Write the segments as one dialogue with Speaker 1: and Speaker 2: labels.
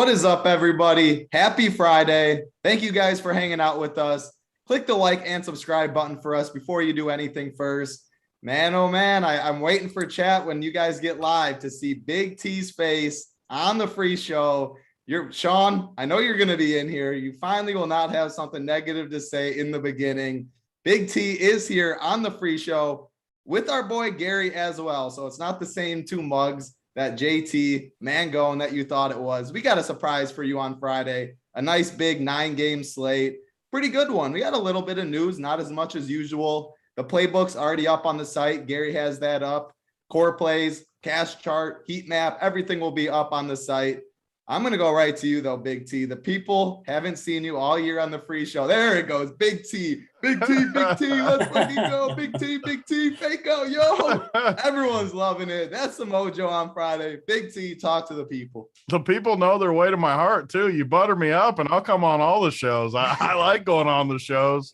Speaker 1: What is up, everybody? Happy Friday. Thank you guys for hanging out with us. Click the like and subscribe button for us before you do anything first. Man, oh man, I'm waiting for chat when you guys get live to see Big T's face on the free show. Sean, I know you're going to be in here. You finally will not have something negative to say in the beginning. Big T is here on the free show with our boy Gary as well. So it's not the same two mugs that JT Mangone that you thought it was. We got a surprise for you on Friday. A nice big 9-game slate. Pretty good one. We got a little bit of news, not as much as usual. The playbook's already up on the site. Gary has that up. Core plays, cash chart, heat map, everything will be up on the site. I'm going to go right to you, though, Big T. The people haven't seen you all year on the free show. There it goes. Big T. Big T. Big T. Let's fucking go. Big T. Big T. Fake out. Yo. Everyone's loving it. That's the mojo on Friday. Big T, talk to the people.
Speaker 2: The people know their way to my heart, too. You butter me up, and I'll come on all the shows. I like going on the shows.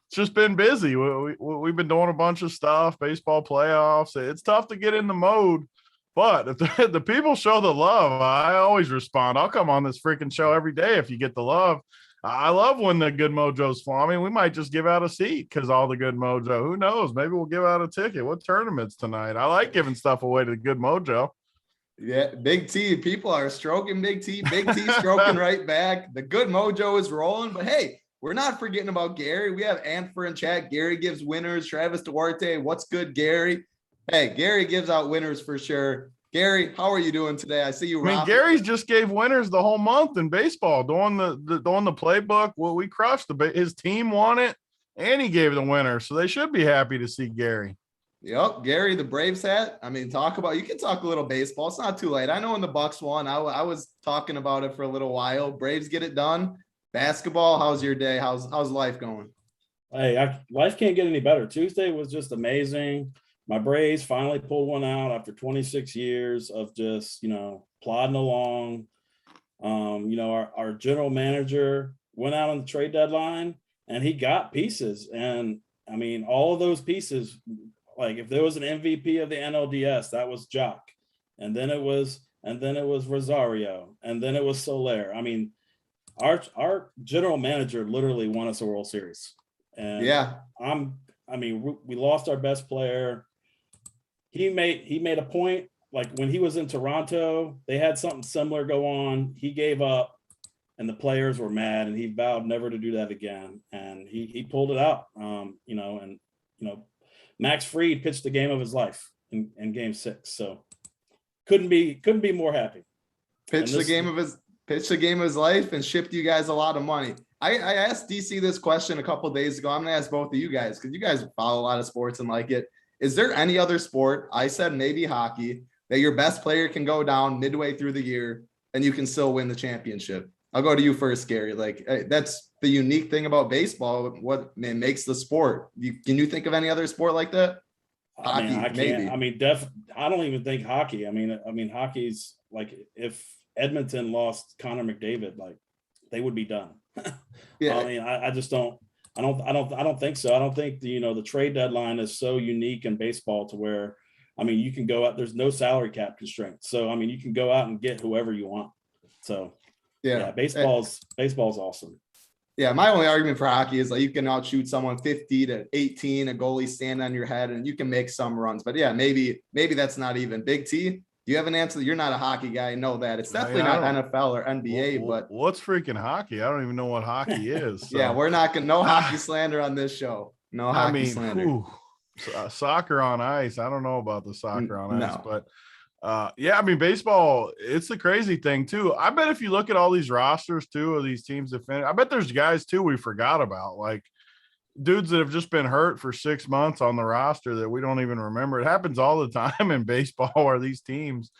Speaker 2: It's just been busy. We've been doing a bunch of stuff, baseball playoffs. It's tough to get in the mode. But if the people show the love, I always respond. I'll come on this freaking show every day if you get the love. I love when the good mojo's flowing. I mean, we might just give out a seat because all the good mojo. Who knows? Maybe we'll give out a ticket. What tournaments tonight? I like giving stuff away to the good mojo.
Speaker 1: Yeah, Big T. People are stroking Big T. Big T stroking right back. The good mojo is rolling. But hey, we're not forgetting about Gary. We have Antfer in chat. Gary gives winners. Travis Duarte, what's good, Gary? Hey, Gary gives out winners for sure. Gary, how are you doing today? I see you.
Speaker 2: I mean, Gary's just gave winners the whole month in baseball, doing the playbook. Well, we crushed his team won it, and he gave the winner, so they should be happy to see Gary.
Speaker 1: Yep, Gary, the Braves hat. I mean, you can talk a little baseball. It's not too late. I know when the Bucks won, I was talking about it for a little while. Braves get it done. Basketball, how's your day? How's life going?
Speaker 3: Hey, life can't get any better. Tuesday was just amazing. My Braves finally pulled one out after 26 years of just, plodding along. Our general manager went out on the trade deadline and he got pieces. And I mean, all of those pieces, like if there was an MVP of the NLDS, that was Jock. And then it was Rosario. And then it was Soler. I mean, our general manager literally won us a World Series. And
Speaker 1: yeah,
Speaker 3: we lost our best player. He made a point, like when he was in Toronto, they had something similar go on. He gave up and the players were mad and he vowed never to do that again. And he pulled it out. Max Fried pitched the game of his life in game 6. So couldn't be more happy.
Speaker 1: Pitched the game of his life and shipped you guys a lot of money. I asked DC this question a couple of days ago. I'm going to ask both of you guys because you guys follow a lot of sports and like it. Is there any other sport, I said maybe hockey, that your best player can go down midway through the year and you can still win the championship? I'll go to you first, Gary. Like that's the unique thing about baseball. What makes the sport? Can you think of any other sport like that?
Speaker 3: Hockey, I can't. Maybe. I don't even think hockey. I mean, hockey's like if Edmonton lost Connor McDavid, like they would be done.
Speaker 1: Yeah.
Speaker 3: I mean, I just don't. I don't think so. I don't think the trade deadline is so unique in baseball to where, I mean, you can go out, there's no salary cap constraints. So, I mean, you can go out and get whoever you want. So yeah, baseball's awesome.
Speaker 1: Yeah. My only argument for hockey is like you can outshoot someone 50-18, a goalie stand on your head and you can make some runs, but yeah, maybe that's not even. Big T. Do you have an answer? You're not a hockey guy. I know that. It's definitely not NFL or NBA, but
Speaker 2: what's freaking hockey? I don't even know what hockey is. So.
Speaker 1: Yeah, we're not going to, no hockey slander on this show. No hockey slander.
Speaker 2: Soccer on ice. I don't know about the soccer on ice, but baseball, it's the crazy thing too. I bet if you look at all these rosters too, of these teams that finish, I bet there's guys too we forgot about, like dudes that have just been hurt for 6 months on the roster that we don't even remember. It happens all the time in baseball where these teams,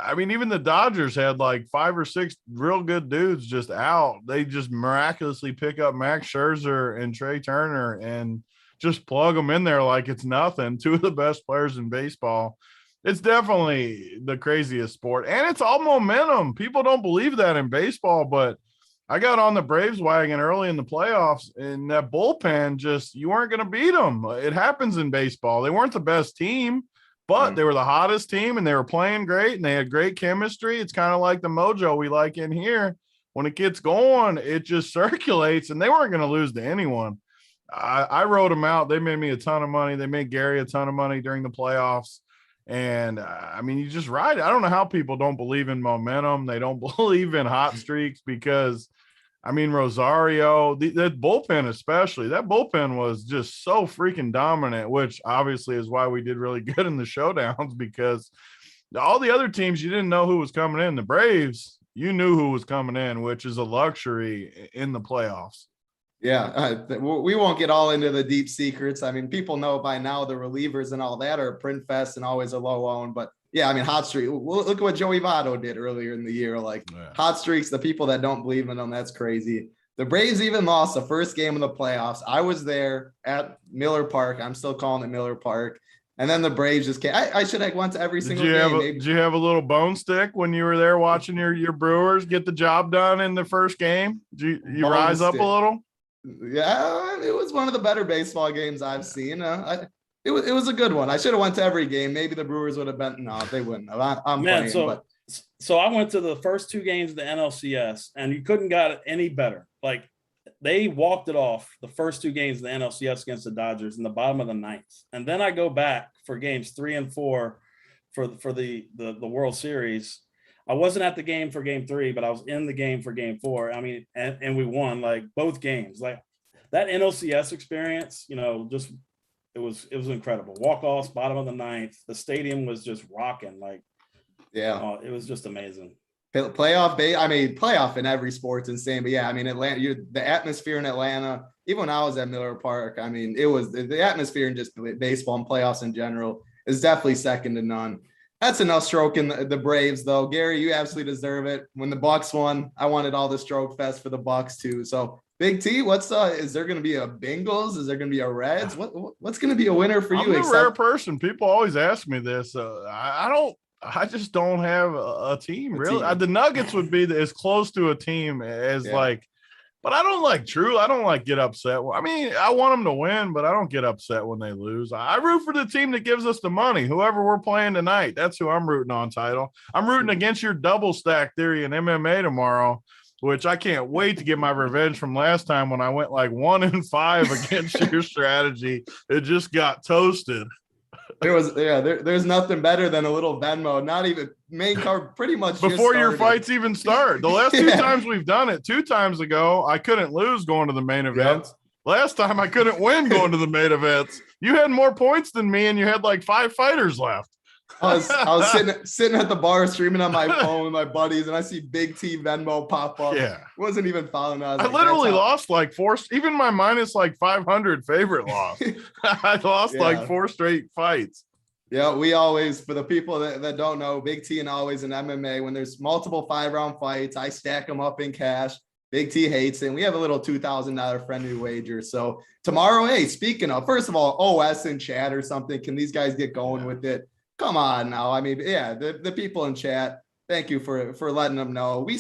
Speaker 2: I mean, even the Dodgers had like 5 or 6 real good dudes just out. They just miraculously pick up Max Scherzer and Trey Turner and just plug them in there like it's nothing. 2 of the best players in baseball. It's definitely the craziest sport. And it's all momentum. People don't believe that in baseball, but I got on the Braves wagon early in the playoffs, and that bullpen you weren't going to beat them. It happens in baseball. They weren't the best team, but they were the hottest team and they were playing great and they had great chemistry. It's kind of like the mojo we like in here. When it gets going, it just circulates, and they weren't going to lose to anyone. I wrote them out. They made me a ton of money. They made Gary a ton of money during the playoffs. And I mean, you just ride it. I don't know how people don't believe in momentum. They don't believe in hot streaks because, I mean, Rosario, that bullpen especially, that bullpen was just so freaking dominant, which obviously is why we did really good in the showdowns, because all the other teams, you didn't know who was coming in. The Braves, you knew who was coming in, which is a luxury in the playoffs.
Speaker 1: Yeah, we won't get all into the deep secrets. I mean, people know by now the relievers and all that are print fest and always a low own. But yeah, I mean, hot streak. Look at what Joey Votto did earlier in the year. Like hot streaks, the people that don't believe in them, that's crazy. The Braves even lost the first game of the playoffs. I was there at Miller Park. I'm still calling it Miller Park. And then the Braves just came. I should have went to every single game.
Speaker 2: Did you have a little bone stick when you were there watching your Brewers get the job done in the first game? Did you rise up a little?
Speaker 1: Yeah, it was one of the better baseball games I've seen. It was a good one. I should have went to every game. Maybe the Brewers would have been. No, they wouldn't have. I'm
Speaker 3: Man,
Speaker 1: playing,
Speaker 3: so I went to the first 2 games of the NLCS, and you couldn't got it any better. Like they walked it off the first 2 games of the NLCS against the Dodgers in the bottom of the 9th, and then I go back for games 3 and 4 for the World Series. I wasn't at the game for game 3, but I was in the game for game 4. I mean, and we won like both games. Like that NLCS experience, you know, just it was incredible. Walk-offs, bottom of the 9th. The stadium was just rocking. Like, yeah, it was just amazing.
Speaker 1: Playoff in every sport's insane. But yeah, I mean, Atlanta, the atmosphere in Atlanta, even when I was at Miller Park, I mean, it was the atmosphere in just baseball and playoffs in general is definitely second to none. That's enough stroking the Braves, though. Gary, you absolutely deserve it. When the Bucks won, I wanted all the stroke fest for the Bucks too. So, Big T, is there going to be a Bengals? Is there going to be a Reds? What's going to be a winner for you?
Speaker 2: I'm a rare person. People always ask me this. I just don't have a team, really. The Nuggets would be as close to a team as but I don't get upset. I mean, I want them to win, but I don't get upset when they lose. I root for the team that gives us the money. Whoever we're playing tonight, that's who I'm rooting on, Title. I'm rooting against your double stack theory in MMA tomorrow, which I can't wait to get my revenge from last time when I went like 1-5 against your strategy. It just got toasted.
Speaker 1: There's nothing better than a little Venmo, not even main card, pretty much
Speaker 2: before your fights even start. The last 2 times we've done it, 2 times ago, I couldn't lose going to the main events. Yep. Last time I couldn't win going to the main events. You had more points than me, and you had like 5 fighters left.
Speaker 1: I was sitting at the bar streaming on my phone with my buddies, and I see Big T Venmo pop up.
Speaker 2: Yeah,
Speaker 1: wasn't even following us.
Speaker 2: I literally lost like 4. Even my minus like 500 favorite loss. I lost like 4 straight fights.
Speaker 1: Yeah, we always, for the people that don't know, Big T and always in MMA, when there's multiple 5-round fights, I stack them up in cash. Big T hates it. And we have a little $2,000 friendly wager. So tomorrow, hey, speaking of, first of all, OS in chat or something, can these guys get going with it? Come on now. I mean, yeah, the people in chat, thank you for letting them know. We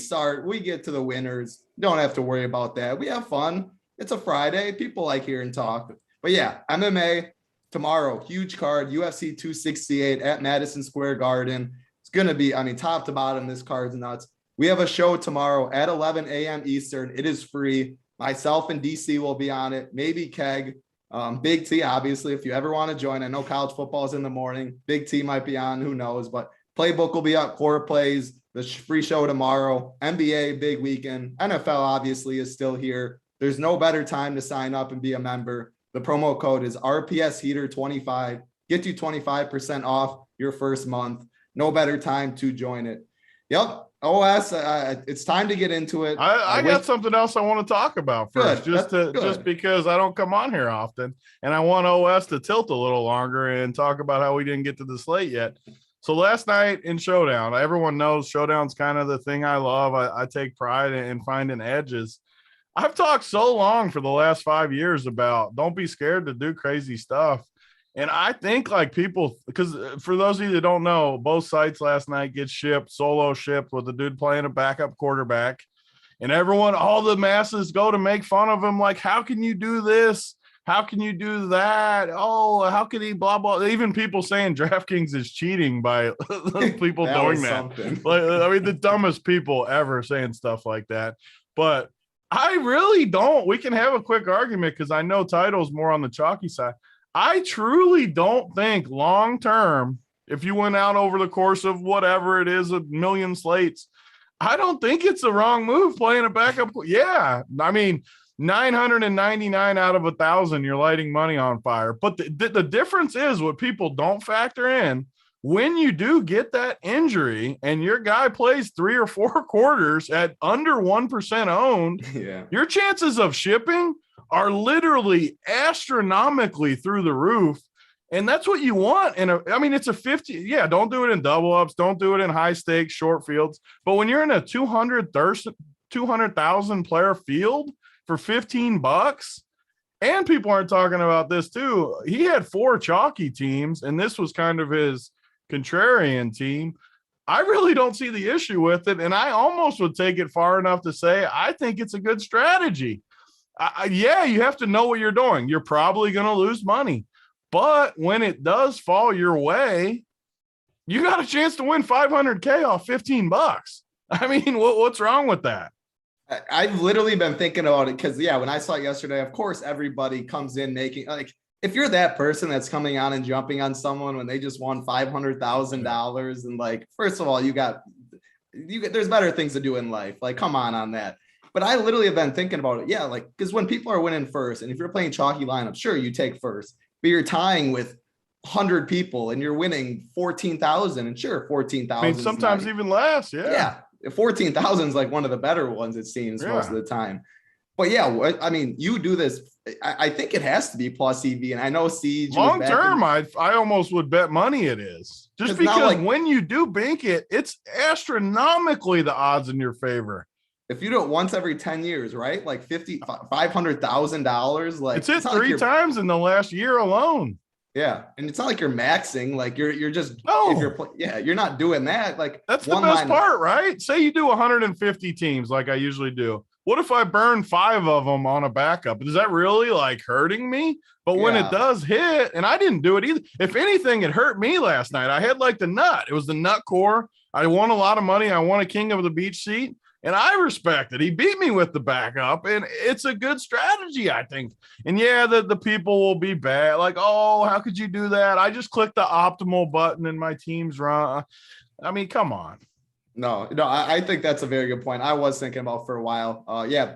Speaker 1: get to the winners. Don't have to worry about that. We have fun. It's a Friday. People like hearing talk. But yeah, MMA tomorrow, huge card, UFC 268 at Madison Square Garden. It's going to be, I mean, top to bottom, this card's nuts. We have a show tomorrow at 11 a.m. Eastern. It is free. Myself and DC will be on it. Maybe Keg. Big T, obviously, if you ever want to join. I know college football is in the morning. Big T might be on, who knows, but Playbook will be up, core plays, the free show tomorrow. NBA, big weekend. NFL, obviously, is still here. There's no better time to sign up and be a member. The promo code is RPS Heater 25. Get you 25% off your first month. No better time to join it. Yep. OS, it's time to get into it.
Speaker 2: I got something else I want to talk about first, just because I don't come on here often, and I want OS to tilt a little longer and talk about how we didn't get to the slate yet. So last night in Showdown, everyone knows Showdown's kind of the thing I love. I take pride in finding edges. I've talked so long for the last 5 years about don't be scared to do crazy stuff. And I think like people, because for those of you that don't know, both sites last night get solo shipped with a dude playing a backup quarterback. And everyone, all the masses go to make fun of him. Like, how can you do this? How can you do that? Oh, how can he blah, blah. Even people saying DraftKings is cheating by people doing that. Like, I mean, the dumbest people ever saying stuff like that. But I really don't. We can have a quick argument because I know Title's more on the chalky side. I truly don't think long term, if you went out over the course of whatever it is, a million slates, I don't think it's the wrong move playing a backup. Yeah, I mean, 999 out of 1,000, you're lighting money on fire. But the difference is what people don't factor in. When you do get that injury and your guy plays 3 or 4 quarters at under 1% owned, your chances of shipping are literally astronomically through the roof. And that's what you want. And I mean, it's a 50. Yeah, don't do it in double ups. Don't do it in high stakes, short fields. But when you're in a 200,000 player field for $15, and people aren't talking about this too, he had 4 chalky teams, and this was kind of his contrarian team. I really don't see the issue with it. And I almost would take it far enough to say, I think it's a good strategy. Yeah, you have to know what you're doing. You're probably going to lose money. But when it does fall your way, you got a chance to win $500K off $15. I mean, what's wrong with that?
Speaker 1: I've literally been thinking about it because, when I saw it yesterday, of course, everybody comes in making like, if you're that person that's coming on and jumping on someone when they just won $500,000 and like, first of all, you got there's better things to do in life. Like, come on that. But I literally have been thinking about it. Yeah, like, because when people are winning first, and if you're playing chalky lineup, sure, you take first. But you're tying with 100 people and you're winning 14,000, and sure, 14,000.
Speaker 2: I mean, sometimes even less. Yeah.
Speaker 1: 14,000 is like one of the better ones, it seems, most of the time. But yeah, I mean, you do this. I think it has to be plus EV. And I know Siege
Speaker 2: long term, I almost would bet money it is, just because when you do bank it, it's astronomically the odds in your favor.
Speaker 1: If you do it once every 10 years, right? Like $500,000, like
Speaker 2: it's hit 3 times in the last year alone.
Speaker 1: Yeah. And it's not like you're maxing, like you're just, you're not doing that. Like,
Speaker 2: that's the best part, right? Say you do 150 teams like I usually do. What if I burn 5 of them on a backup? Is that really like hurting me? But when it does hit, and I didn't do it either. If anything, it hurt me last night. I had like the nut. It was the nut core. I won a lot of money. I won a king of the beach seat. And I respect it. He beat me with the backup, and it's a good strategy, I think. And yeah, the people will be bad. Like, oh, how could you do that? I just clicked the optimal button and my team's run. I mean, come on.
Speaker 1: No, I think that's a very good point. I was thinking about for a while.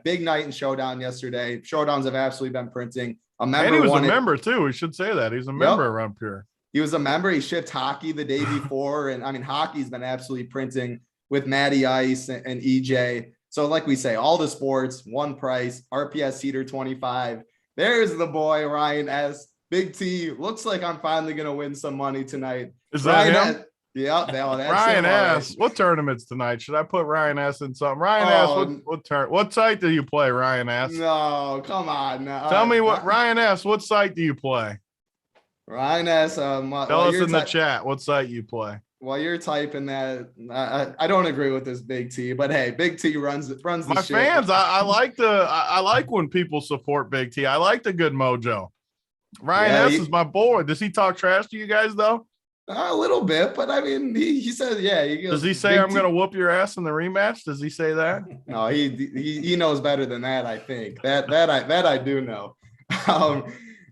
Speaker 1: Big night in Showdown yesterday. Showdowns have absolutely been printing.
Speaker 2: And he was a member too. We should say that. He's a member around here.
Speaker 1: He was a member. He shipped hockey the day before. And I mean, hockey's been absolutely printing with Matty Ice and EJ. So like we say, all the sports, one price, RPS Heater 25. There's the boy, Ryan S. Big T. Looks like I'm finally going to win some money tonight.
Speaker 2: Is that
Speaker 1: Ryan him? That's
Speaker 2: Ryan S. What tournaments tonight? Should I put Ryan S. in something? Ryan S. What site do you play, Ryan S.?
Speaker 1: No, come on. No.
Speaker 2: Tell me Ryan S. What site do you play?
Speaker 1: Ryan S.
Speaker 2: Tell us in the chat what site you play.
Speaker 1: While you're typing that, I don't agree with this Big T, but hey, Big T runs the
Speaker 2: my
Speaker 1: shit.
Speaker 2: Fans. I like when people support Big T. I like the good mojo. Ryan S. is my boy. Does he talk trash to you guys though?
Speaker 1: A little bit, but I mean, he says, he goes,
Speaker 2: does he say I'm going to whoop your ass in the rematch? Does he say that?
Speaker 1: No, he knows better than that. I think that I do know.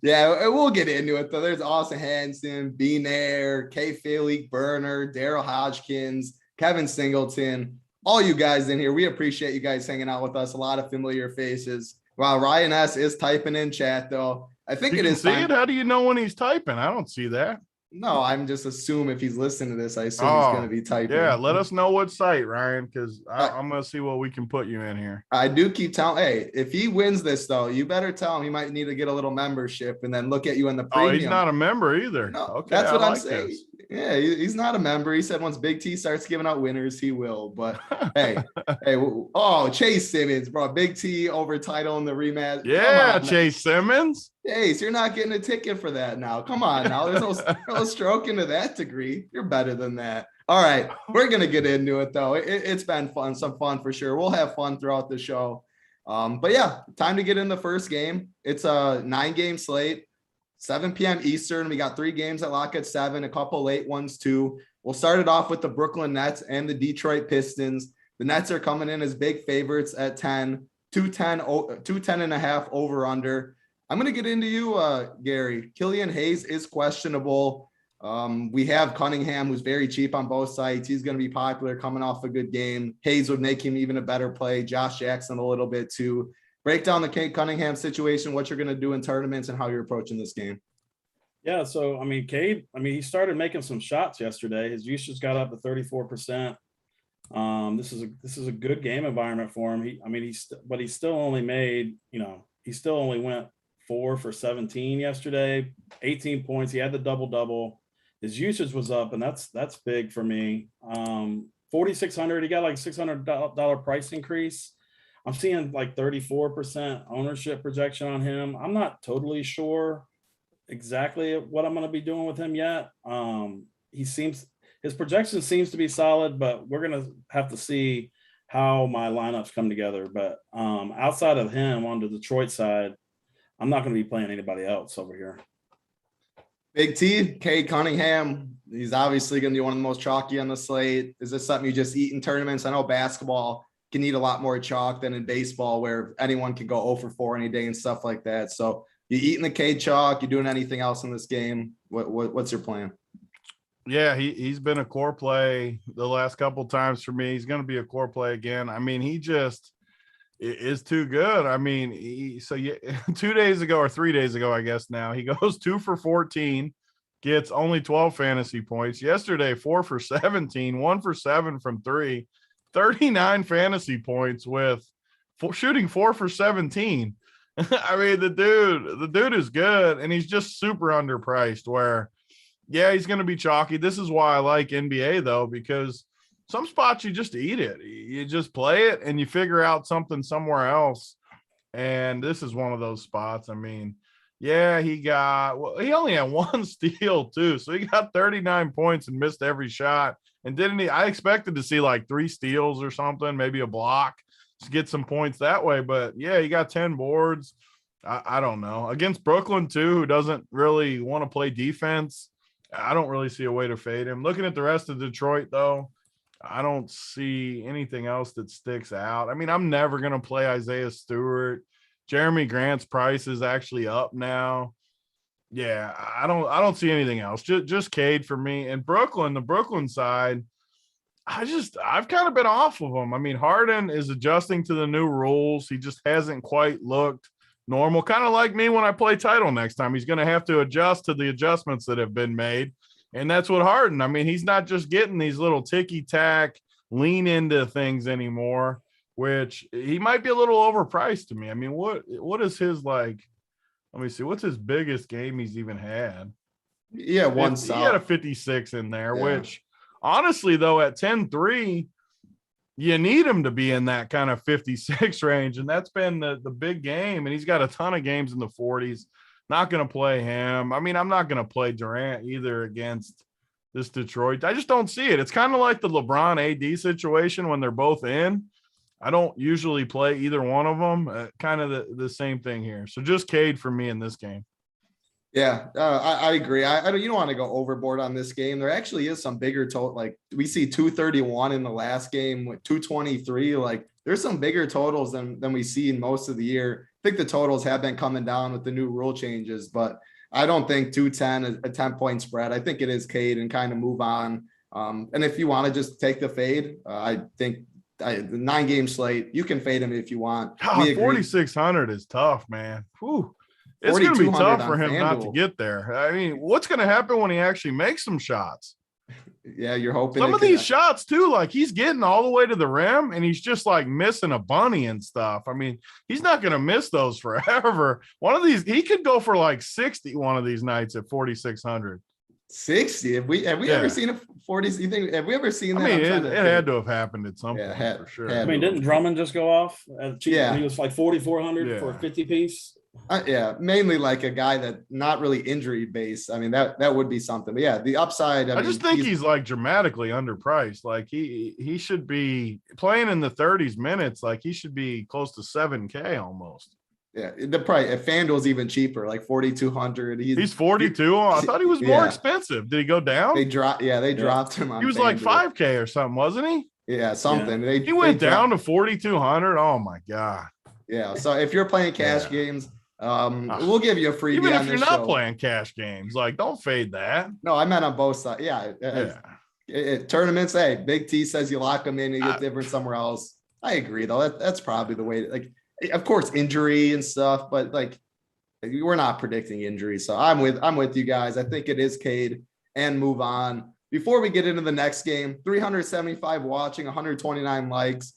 Speaker 1: We'll get into it though. There's Austin Hansen, B Nair, K Philly, Burner, Daryl Hodgkins, Kevin Singleton, all you guys in here. We appreciate you guys hanging out with us. A lot of familiar faces. Wow, Ryan S. is typing in chat though. I think it is.
Speaker 2: See it? How do you know when he's typing? I don't see that.
Speaker 1: No, I'm just assume if he's listening to this, I assume he's going to be typing.
Speaker 2: Yeah, let us know what site, Ryan, because I'm going to see what we can put you in here.
Speaker 1: I do keep telling, hey, if he wins this, though, you better tell him he might need to get a little membership and then look at you in the premium.
Speaker 2: Oh, he's not a member either.
Speaker 1: No, okay, that's what I'm saying. This. Yeah, he's not a member. He said once Big T starts giving out winners, he will. But hey, Chase Simmons, bro. Big T over title in the rematch.
Speaker 2: Yeah, Chase Simmons.
Speaker 1: Hey, so you're not getting a ticket for that now. Come on now. There's no stroking to that degree. You're better than that. All right. We're going to get into it, though. It's been fun. Some fun for sure. We'll have fun throughout the show. But yeah, time to get in the first game. It's a 9-game slate, 7 p.m. Eastern. We got 3 games that lock at 7, a couple late ones too. We'll start it off with the Brooklyn Nets and the Detroit Pistons. The Nets are coming in as big favorites at 10, 210 and a half over under. I'm going to get into you, Gary. Killian Hayes is questionable. We have Cunningham, who's very cheap on both sides. He's going to be popular coming off a good game. Hayes would make him even a better play. Josh Jackson a little bit too. Break down the Cade Cunningham situation, what you're going to do in tournaments and how you're approaching this game.
Speaker 3: Yeah, so Cade, he started making some shots yesterday. His usage got up to 34%. This is a good game environment for him. He still only made, he still only went 4 for 17 yesterday, 18 points. He had the double. His usage was up, and that's big for me. 4,600. He got like $600 price increase. I'm seeing like 34% ownership projection on him. I'm not totally sure exactly what I'm going to be doing with him yet. His projection seems to be solid, but we're going to have to see how my lineups come together. But outside of him on the Detroit side, I'm not going to be playing anybody else over here.
Speaker 1: Big T, Cade Cunningham, he's obviously going to be one of the most chalky on the slate. Is this something you just eat in tournaments? I know basketball can eat a lot more chalk than in baseball, where anyone can go 0 for 4 any day and stuff like that. So you eating the Cade chalk? You doing anything else in this game? What's your plan?
Speaker 2: Yeah, he's been a core play the last couple times for me. He's going to be a core play again. He just is too good. 2 days ago or 3 days ago, I guess now, he goes 2 for 14, gets only 12 fantasy points. Yesterday, 4 for 17, 1 for 7 from 3, 39 fantasy points with shooting 4 for 17. The dude is good, and he's just super underpriced where, yeah, he's going to be chalky. This is why I like NBA, though, because some spots you just eat it. You just play it and you figure out something somewhere else. And this is one of those spots. He only had 1 steal too. So he got 39 points and missed every shot. And I expected to see like 3 steals or something, maybe a block to get some points that way. But yeah, he got 10 boards. I don't know. Against Brooklyn too, who doesn't really want to play defense, I don't really see a way to fade him. Looking at the rest of Detroit though, I don't see anything else that sticks out. I'm never going to play Isaiah Stewart. Jeremy Grant's price is actually up now. Yeah, I don't see anything else. Just Cade for me. And the Brooklyn side, I've kind of been off of him. Harden is adjusting to the new rules. He just hasn't quite looked normal. Kind of like me when I play title next time. He's going to have to adjust to the adjustments that have been made. And that's what Harden, he's not just getting these little ticky-tack, lean into things anymore, which he might be a little overpriced to me. What is his like? Let me see. What's his biggest game he's even had?
Speaker 1: Yeah,
Speaker 2: he had a 56 in there, which honestly, though, at 10-3, you need him to be in that kind of 56 range. And that's been the big game. And he's got a ton of games in the 40s. Not going to play him. I'm not going to play Durant either against this Detroit. I just don't see it. It's kind of like the LeBron AD situation when they're both in. I don't usually play either one of them. Kind of the same thing here. So just Cade for me in this game.
Speaker 1: Yeah, I agree. You don't want to go overboard on this game. There actually is some bigger total. Like we see 231 in the last game with 223. Like there's some bigger totals than we see in most of the year. I think the totals have been coming down with the new rule changes, but I don't think 210 is a 10-point spread. I think it is Cade and kind of move on. And if you want to just take the fade, I think the 9-game slate, you can fade him if you want.
Speaker 2: 4,600 is tough, man. Whew. It's going to be tough for him FanDuel. Not to get there. What's going to happen when he actually makes some shots?
Speaker 1: Yeah, you're hoping
Speaker 2: some of these shots too, like he's getting all the way to the rim and he's just like missing a bunny and stuff. He's not going to miss those forever. One of these, he could go for like 60 one of these nights at 4,600.
Speaker 1: 60. Have we ever seen a 40? You think have we ever seen that?
Speaker 2: It had to have happened at some point for sure.
Speaker 3: Didn't Drummond just go off? He was like 4,400 for a 50 piece.
Speaker 1: Yeah, mainly like a guy that not really injury based. I mean, that would be something. But yeah, the upside.
Speaker 2: I
Speaker 1: mean,
Speaker 2: just think he's like dramatically underpriced. Like he should be playing in the 30s minutes. Like he should be close to 7K almost.
Speaker 1: Yeah, the price at FanDuel's even cheaper, like 4,200.
Speaker 2: He's 42. I thought he was more expensive. Did he go down?
Speaker 1: They dropped. Yeah, they dropped him on.
Speaker 2: He was like 5K or something, wasn't he?
Speaker 1: Yeah, something.
Speaker 3: Yeah.
Speaker 2: He went down to 4,200. Oh my god.
Speaker 1: Yeah. So if you're playing cash games, we'll give you a freebie.
Speaker 2: Even
Speaker 1: if
Speaker 2: you're not playing cash games, like don't fade that.
Speaker 1: No, I meant on both sides. Yeah. Tournaments. Hey, Big T says you lock them in, you get different somewhere else. I agree though. That's probably the way. Like, of course, injury and stuff, but like we're not predicting injury. So I'm with you guys. I think it is Cade and move on. Before we get into the next game, 375 watching, 129 likes.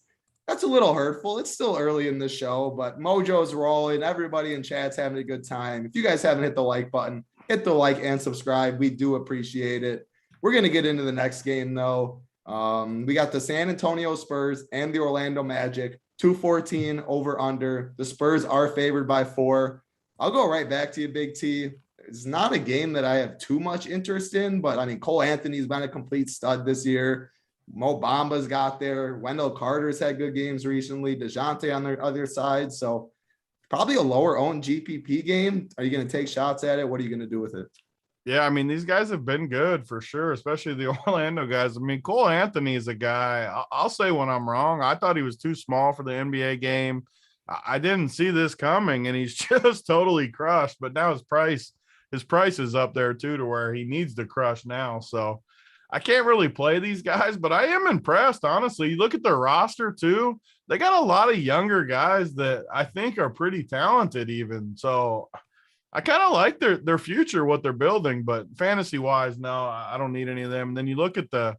Speaker 1: That's a little hurtful. It's still early in the show, but Mojo's rolling. Everybody in chat's having a good time. If you guys haven't hit the like button, hit the like and subscribe. We do appreciate it. We're going to get into the next game, though. We got the San Antonio Spurs and the Orlando Magic, 214 over under. The Spurs are favored by 4. I'll go right back to you, Big T. It's not a game that I have too much interest in, but I mean, Cole Anthony's been a complete stud this year. Mo Bamba's got there. Wendell Carter's had good games recently. DeJounte on the other side. So probably a lower owned GPP game. Are you going to take shots at it? What are you going to do with it?
Speaker 2: Yeah, I mean, these guys have been good for sure, especially the Orlando guys. I mean, Cole Anthony is a guy, I'll say when I'm wrong. I thought he was too small for the NBA game. I didn't see this coming, and he's just totally crushed. But now his price is up there too, to where he needs to crush now. So I can't really play these guys, but I am impressed, honestly. You look at their roster too. They got a lot of younger guys that I think are pretty talented even. So I kind of like their future, what they're building, but fantasy wise, no, I don't need any of them. And then you look at the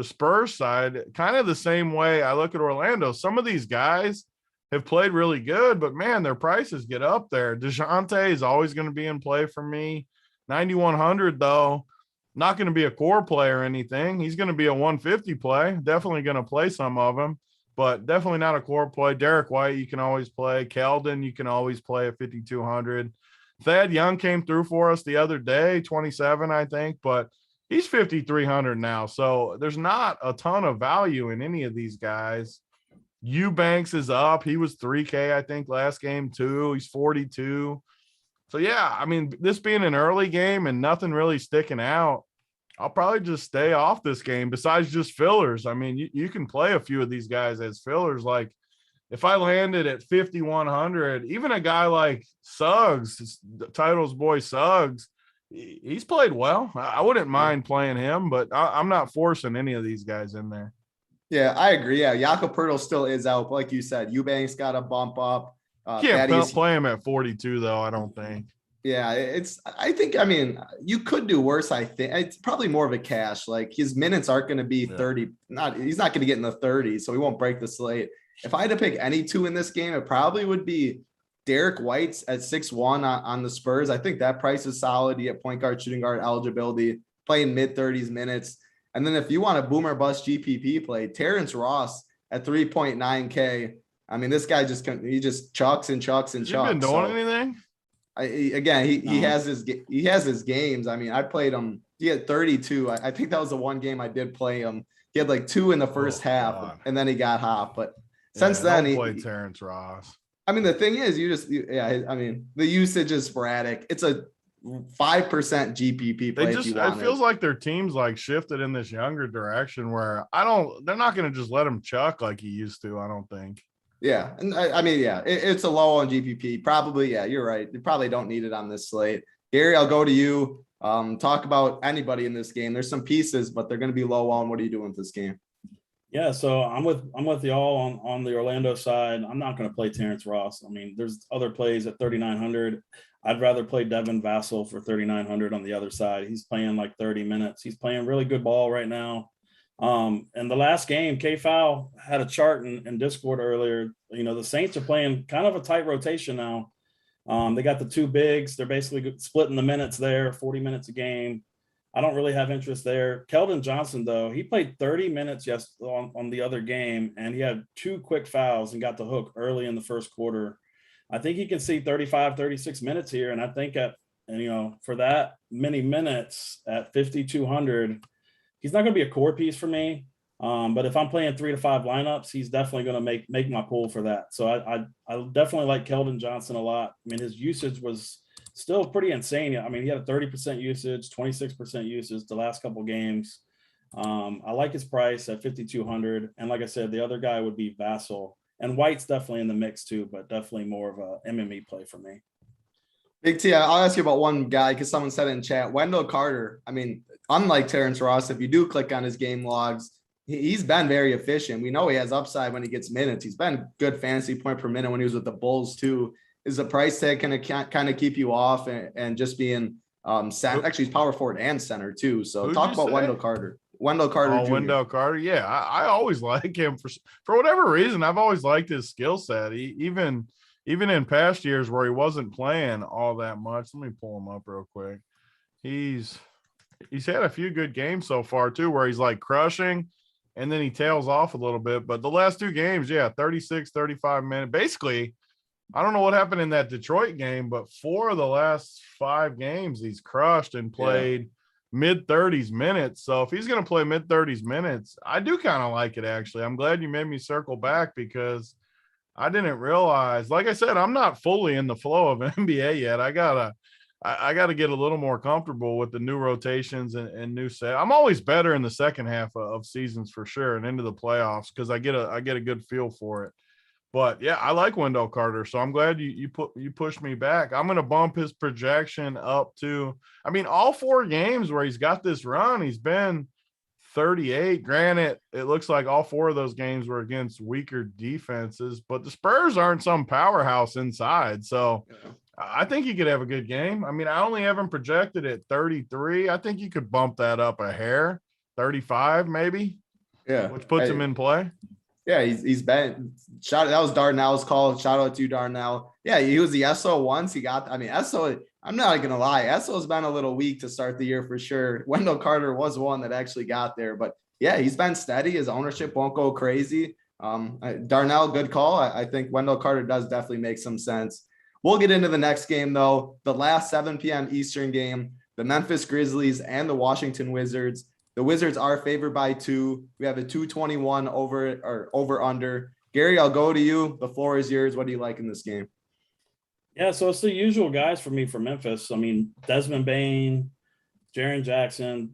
Speaker 2: Spurs side, kind of the same way I look at Orlando. Some of these guys have played really good, but man, their prices get up there. DeJounte is always going to be in play for me. 9,100 though, not going to be a core play or anything. He's going to be a 150 play. Definitely going to play some of them, but definitely not a core play. Derek White, you can always play. Keldon, you can always play at 5,200. Thad Young came through for us the other day, 27, I think, but he's 5,300 now. So there's not a ton of value in any of these guys. Eubanks is up. He was 3K, I think, last game too. He's 42. So yeah, I mean, this being an early game and nothing really sticking out, I'll probably just stay off this game besides just fillers. I mean, you can play a few of these guys as fillers. Like if I landed at 5,100, even a guy like Suggs, Title's boy Suggs, he's played well. I wouldn't mind playing him, but I'm not forcing any of these guys in there.
Speaker 1: Yeah, I agree. Yeah, Jakob Poeltl still is out. Like you said, Eubanks got a bump up.
Speaker 2: Can't play him at 42, though, I don't think.
Speaker 1: Yeah, I mean, you could do worse. I think it's probably more of a cash. Like his minutes aren't going to be 30. He's not going to get in the 30s, so he won't break the slate. If I had to pick any two in this game, it probably would be Derek White's at 6-1 on the Spurs. I think that price is solid. You get point guard, shooting guard eligibility, playing mid 30s minutes. And then if you want a boomer bust GPP play, Terrence Ross at 3.9K. I mean, this guy just chucks and chucks and chucks.
Speaker 2: Has he been doing anything?
Speaker 1: He has his games. I mean, I played him. He had 32. I think that was the one game I did play him. He had like 2 in the first half, and then he got hot. But since then, he played
Speaker 2: Terrence Ross.
Speaker 1: I mean, the thing is, I mean, the usage is sporadic. It's a 5% GPP play.
Speaker 2: It feels like their team's like shifted in this younger direction where they're not going to just let him chuck like he used to. I don't think.
Speaker 1: Yeah. And I mean, yeah, it's a low on GPP. Probably. Yeah, you're right. You probably don't need it on this slate. Gary, I'll go to you. Talk about anybody in this game. There's some pieces, but they're going to be low on. What are you doing with this game?
Speaker 3: Yeah, so I'm with y'all on the Orlando side. I'm not going to play Terrence Ross. I mean, there's other plays at 3,900. I'd rather play Devin Vassell for 3,900 on the other side. He's playing like 30 minutes. He's playing really good ball right now. And the last game, K-Foul had a chart in Discord earlier. You know, the Saints are playing kind of a tight rotation now. They got the 2 bigs. They're basically splitting the minutes there, 40 minutes a game. I don't really have interest there. Keldon Johnson, though, he played 30 minutes on the other game, and he had 2 quick fouls and got the hook early in the first quarter. I think he can see 35, 36 minutes here. And I think for that many minutes at 5,200, he's not going to be a core piece for me. But if I'm playing 3 to 5 lineups, he's definitely going to make my pool for that. So I definitely like Keldon Johnson a lot. I mean, his usage was still pretty insane. I mean, he had a 30% usage, 26% usage the last couple games. I like his price at 5,200. And like I said, the other guy would be Vassell. And White's definitely in the mix too, but definitely more of a MME play for me.
Speaker 1: Big T, I'll ask you about one guy because someone said it in chat. Wendell Carter. I mean, unlike Terrence Ross, if you do click on his game logs, he's been very efficient. We know he has upside when he gets minutes. He's been good fantasy point per minute when he was with the Bulls too. Is the price tag going to kind of keep you off and just being center? Actually, he's power forward and center too. So talk about Wendell Carter. Wendell Carter.
Speaker 2: Jr. Wendell Carter. Yeah, I always like him for whatever reason. I've always liked his skill set. Even in past years where he wasn't playing all that much. Let me pull him up real quick. He's had a few good games so far too, where he's like crushing and then he tails off a little bit. But the last 2 games, 36, 35 minutes. Basically, I don't know what happened in that Detroit game, but 4 of the last 5 games he's crushed and played mid-30s minutes. So if he's going to play mid-30s minutes, I do kind of like it, actually. I'm glad you made me circle back because I didn't realize, like I said, I'm not fully in the flow of NBA yet. I gotta get a little more comfortable with the new rotations and new set. I'm always better in the second half of seasons for sure and into the playoffs because I get a good feel for it. But yeah, I like Wendell Carter, so I'm glad you pushed me back. I'm gonna bump his projection up to. I mean, all 4 games where he's got this run, he's been 38. Granted, it looks like all 4 of those games were against weaker defenses, but the Spurs aren't some powerhouse inside. So I think he could have a good game. I mean, I only have him projected at 33. I think you could bump that up a hair, 35 maybe.
Speaker 1: Yeah.
Speaker 2: Which puts him in play.
Speaker 1: Yeah, he's been that was Darnell's call. Shout out to you, Darnell. Yeah, he was the SO once. SO, I'm not gonna lie, SO's been a little weak to start the year for sure. Wendell Carter was one that actually got there, but yeah, he's been steady. His ownership won't go crazy. Darnell, good call. I think Wendell Carter does definitely make some sense. We'll get into the next game though. The last 7 p.m. Eastern game, the Memphis Grizzlies and the Washington Wizards. The Wizards are favored by 2. We have a 221 over under. Gary, I'll go to you. The floor is yours. What do you like in this game?
Speaker 3: Yeah, so it's the usual guys for me for Memphis. I mean, Desmond Bane, Jaren Jackson.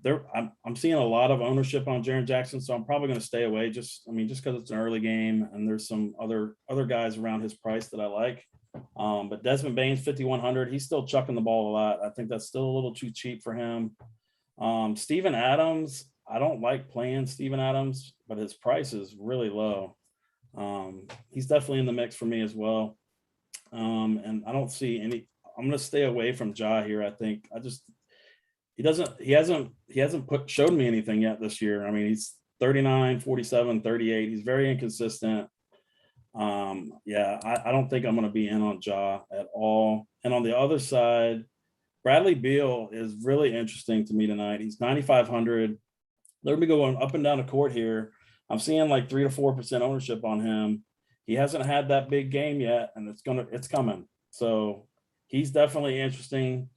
Speaker 3: I'm seeing a lot of ownership on Jaren Jackson, so I'm probably going to stay away. Just because it's an early game and there's some other guys around his price that I like. But Desmond Bane's 5,100. He's still chucking the ball a lot. I think that's still a little too cheap for him. Steven Adams, I don't like playing Steven Adams, but his price is really low. He's definitely in the mix for me as well. And I don't see I'm going to stay away from Ja here. I think he hasn't showed me anything yet this year. I mean, he's 39, 47, 38. He's very inconsistent. I don't think I'm going to be in on Ja at all. And on the other side, Bradley Beal is really interesting to me tonight. He's 9,500. They're going to be going up and down the court here. I'm seeing like 3 to 4% ownership on him. He hasn't had that big game yet, and it's coming. So he's definitely interesting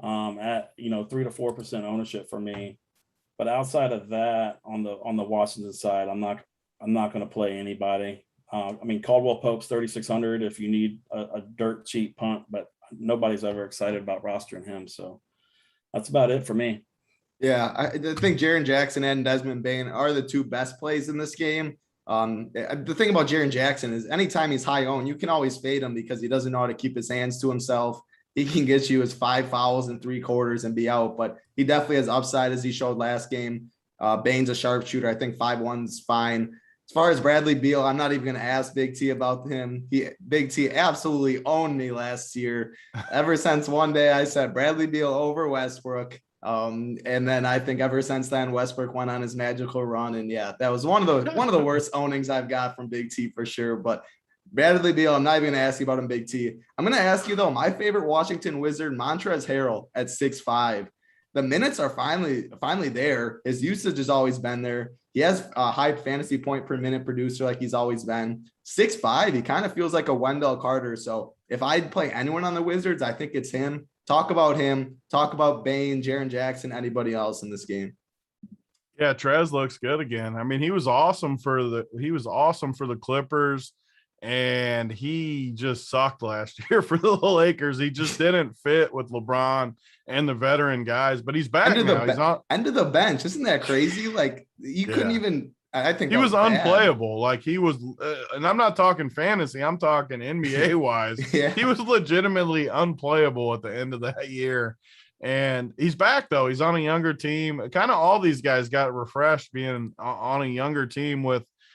Speaker 3: at 3 to 4% ownership for me. But outside of that, on the Washington side, I'm not going to play anybody. I mean, Caldwell Pope's 3,600 if you need a dirt cheap punt, but nobody's ever excited about rostering him. So that's about it for me.
Speaker 1: Yeah, I think Jaren Jackson and Desmond Bane are the 2 best plays in this game. The thing about Jaren Jackson is anytime he's high owned, you can always fade him because he doesn't know how to keep his hands to himself. He can get you his 5 fouls in 3 quarters and be out, but he definitely has upside as he showed last game. Bane's a sharpshooter. I think 5-1's fine. As far as Bradley Beal, I'm not even going to ask Big T about him. Big T absolutely owned me last year. Ever since one day I said Bradley Beal over Westbrook. And then I think ever since then, Westbrook went on his magical run. And yeah, that was one of the worst ownings I've got from Big T for sure. But Bradley Beal, I'm not even going to ask you about him, Big T. I'm going to ask you though, my favorite Washington Wizard, Montrezl Harrell at 6'5". The minutes are finally there. His usage has always been there. He has a high fantasy point per minute producer like he's always been. 6'5", he kind of feels like a Wendell Carter. So if I'd play anyone on the Wizards, I think it's him. Talk about him. Talk about Bane, Jaren Jackson, anybody else in this game.
Speaker 2: Yeah, Trez looks good again. I mean, he was awesome for the Clippers, and he just sucked last year for the Lakers. He just didn't fit with LeBron and the veteran guys, but he's back now. He's on
Speaker 1: end of the bench. Isn't that crazy? Like couldn't even. I think
Speaker 2: he was unplayable. Like he was, and I'm not talking fantasy. I'm talking NBA wise.
Speaker 1: Yeah.
Speaker 2: He was legitimately unplayable at the end of that year. And he's back though. He's on a younger team. Kind of all these guys got refreshed being on a younger team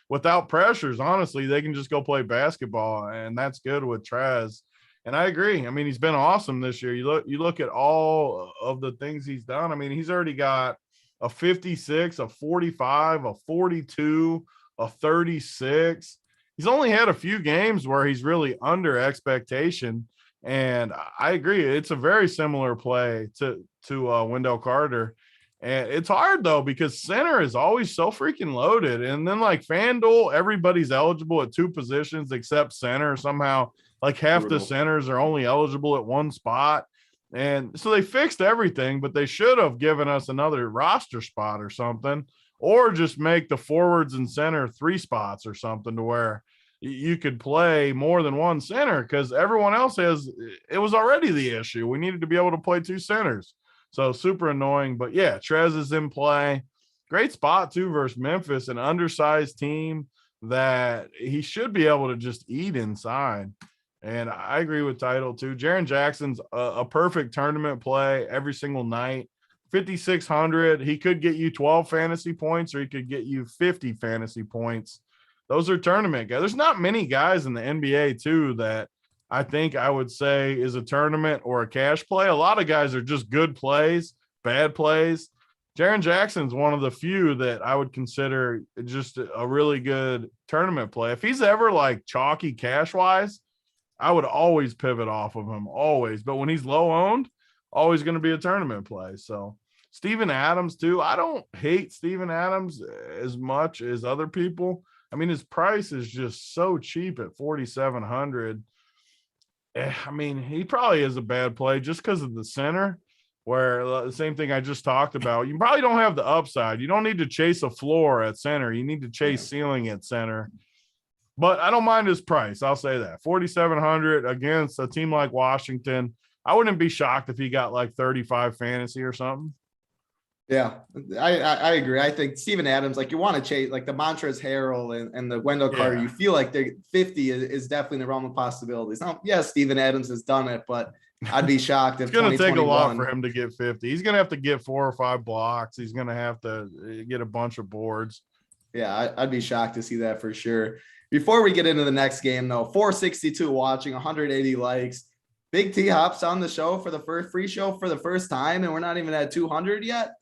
Speaker 2: without pressures. Honestly, they can just go play basketball, and that's good with Trez. And I agree. I mean, he's been awesome this year. You look at all of the things he's done. I mean, he's already got a 56, a 45, a 42, a 36. He's only had a few games where he's really under expectation. And I agree. It's a very similar play to Wendell Carter. And it's hard, though, because center is always so freaking loaded. And then, like, FanDuel, everybody's eligible at 2 positions except center. Somehow, like, half the centers are only eligible at 1 spot. And so they fixed everything, but they should have given us another roster spot or something, or just make the forwards and center 3 spots or something to where you could play more than 1 center, because everyone else it was already the issue. We needed to be able to play 2 centers. So super annoying, but yeah, Trez is in play. Great spot too versus Memphis, an undersized team that he should be able to just eat inside. And I agree with Title too. Jaren Jackson's a perfect tournament play every single night. 5,600. He could get you 12 fantasy points, or he could get you 50 fantasy points. Those are tournament guys. There's not many guys in the NBA too that I think I would say is a tournament or a cash play. A lot of guys are just good plays, bad plays. Jaren Jackson's one of the few that I would consider just a really good tournament play. If he's ever like chalky cash wise, I would always pivot off of him, always. But when he's low owned, always going to be a tournament play. So Steven Adams too. I don't hate Steven Adams as much as other people. I mean, his price is just so cheap at 4,700. I mean, he probably is a bad play just because of the center, where the same thing I just talked about. You probably don't have the upside. You don't need to chase a floor at center. You need to chase ceiling at center. But I don't mind his price. I'll say that. 4,700 against a team like Washington. I wouldn't be shocked if he got like 35 fantasy or something.
Speaker 1: Yeah, I agree. I think Steven Adams, like you want to chase, like the Montrezl Harrell and the Wendell Carter, you feel like they're 50 is definitely in the realm of possibilities. Now, yes, Steven Adams has done it, but I'd be shocked if
Speaker 2: it's going to take a lot for him to get 50. He's going to have to get 4 or 5 blocks. He's going to have to get a bunch of boards.
Speaker 1: Yeah, I'd be shocked to see that for sure. Before we get into the next game, though, 462 watching, 180 likes. Big T hops on the show for the first free show for the first time, and we're not even at 200 yet.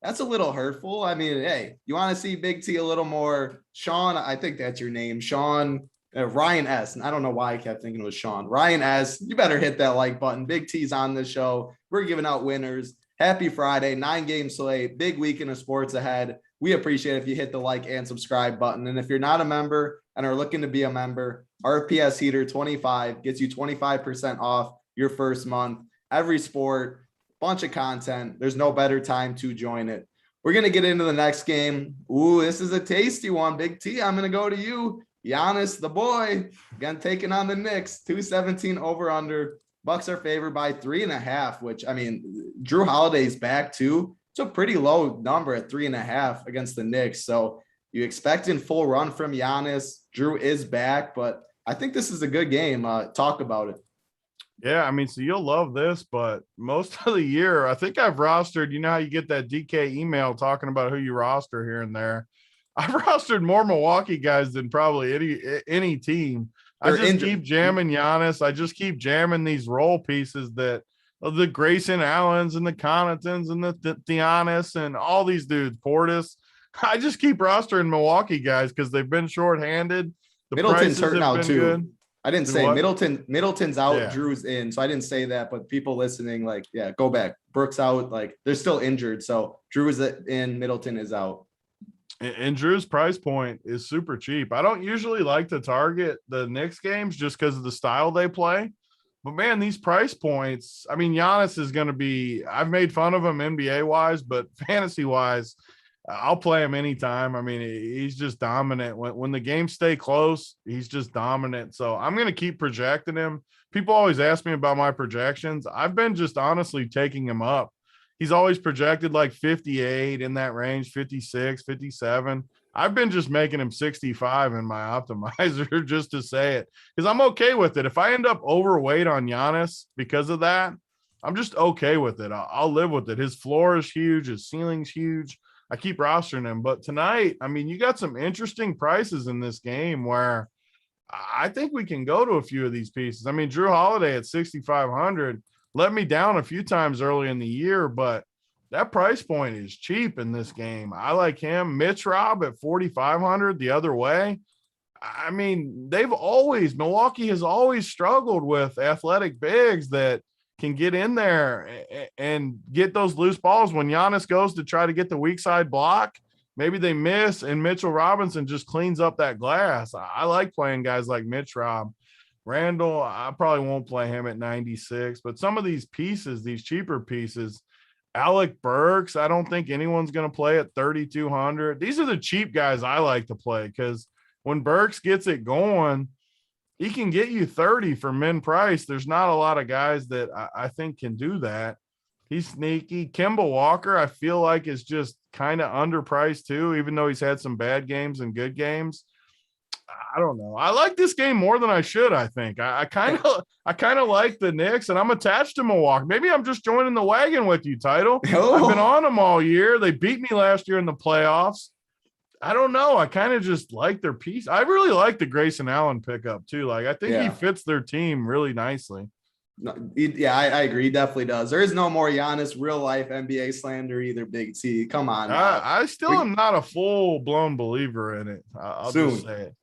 Speaker 1: That's a little hurtful. I mean, hey, you want to see Big T a little more. Sean, I think that's your name. Sean, Ryan S. And I don't know why I kept thinking it was Sean. Ryan S., you better hit that like button. Big T's on the show. We're giving out winners. Happy Friday, 9-game slate, big weekend of sports ahead. We appreciate it if you hit the like and subscribe button. And if you're not a member and are looking to be a member, RPS Heater 25 gets you 25% off your first month. Every sport, bunch of content. There's no better time to join it. We're going to get into the next game. Ooh, this is a tasty one. Big T, I'm going to go to you. Giannis, the boy, again, taking on the Knicks. 217 over under. Bucks are favored by 3.5, which, I mean, Drew Holiday's back too. It's a pretty low number at 3.5 against the Knicks. So you expecting full run from Giannis. Drew is back, but I think this is a good game. Talk about it.
Speaker 2: Yeah, I mean, so you'll love this, but most of the year, I think I've rostered, you know how you get that DK email talking about who you roster here and there. I've rostered more Milwaukee guys than probably any team. I just keep jamming Giannis. I just keep jamming these role pieces that of the Grayson Allens and the Connaughtons and the Giannis and all these dudes, Portis. I just keep rostering Milwaukee guys because they've been shorthanded. The
Speaker 1: Middleton's hurt now too.
Speaker 2: Good.
Speaker 1: I didn't say
Speaker 2: what?
Speaker 1: Middleton's out,
Speaker 2: Yeah.
Speaker 1: Drew's in. So I didn't say that, but people listening, like, yeah, go back. Brooks out, like they're still injured. So Drew is in, Middleton is out.
Speaker 2: And Drew's price point is super cheap. I don't usually like to target the Knicks games just because of the style they play. But man, these price points, I mean, Giannis is going to be, I've made fun of him NBA wise, but fantasy wise, I'll play him anytime. I mean, he's just dominant. When the games stay close, he's just dominant. So I'm going to keep projecting him. People always ask me about my projections. I've been just honestly taking him up. He's always projected like 58 in that range, 56, 57. I've been just making him 65 in my optimizer just to say it, because I'm okay with it. If I end up overweight on Giannis because of that, I'm just okay with it. I'll live with it. His floor is huge. His ceiling's huge. I keep rostering him. But tonight, I mean, you got some interesting prices in this game where I think we can go to a few of these pieces. I mean, Drew Holiday at 6,500 let me down a few times early in the year, but that price point is cheap in this game. I like him. Mitch Rob at 4,500 the other way. I mean, Milwaukee has always struggled with athletic bigs that can get in there and get those loose balls. When Giannis goes to try to get the weak side block, maybe they miss, and Mitchell Robinson just cleans up that glass. I like playing guys like Mitch Rob. Randall, I probably won't play him at 96, but some of these pieces, these cheaper pieces, Alec Burks, I don't think anyone's going to play at 3,200. These are the cheap guys I like to play, because when Burks gets it going, he can get you 30 for min price. There's not a lot of guys that I think can do that. He's sneaky. Kemba Walker, I feel like, is just kind of underpriced too, even though he's had some bad games and good games. I don't know. I like this game more than I should, I think. I kind of like the Knicks, and I'm attached to Milwaukee. Maybe I'm just joining the wagon with you, Title.
Speaker 1: Oh.
Speaker 2: I've been on them all year. They beat me last year in the playoffs. I don't know. I kind of just like their piece. I really like the Grayson Allen pickup too. Like, I think he fits their team really nicely.
Speaker 1: No, yeah, I agree. He definitely does. There is no more Giannis real life NBA slander either, Big T. Come on.
Speaker 2: I still am not a full blown believer in it. I'll just say it.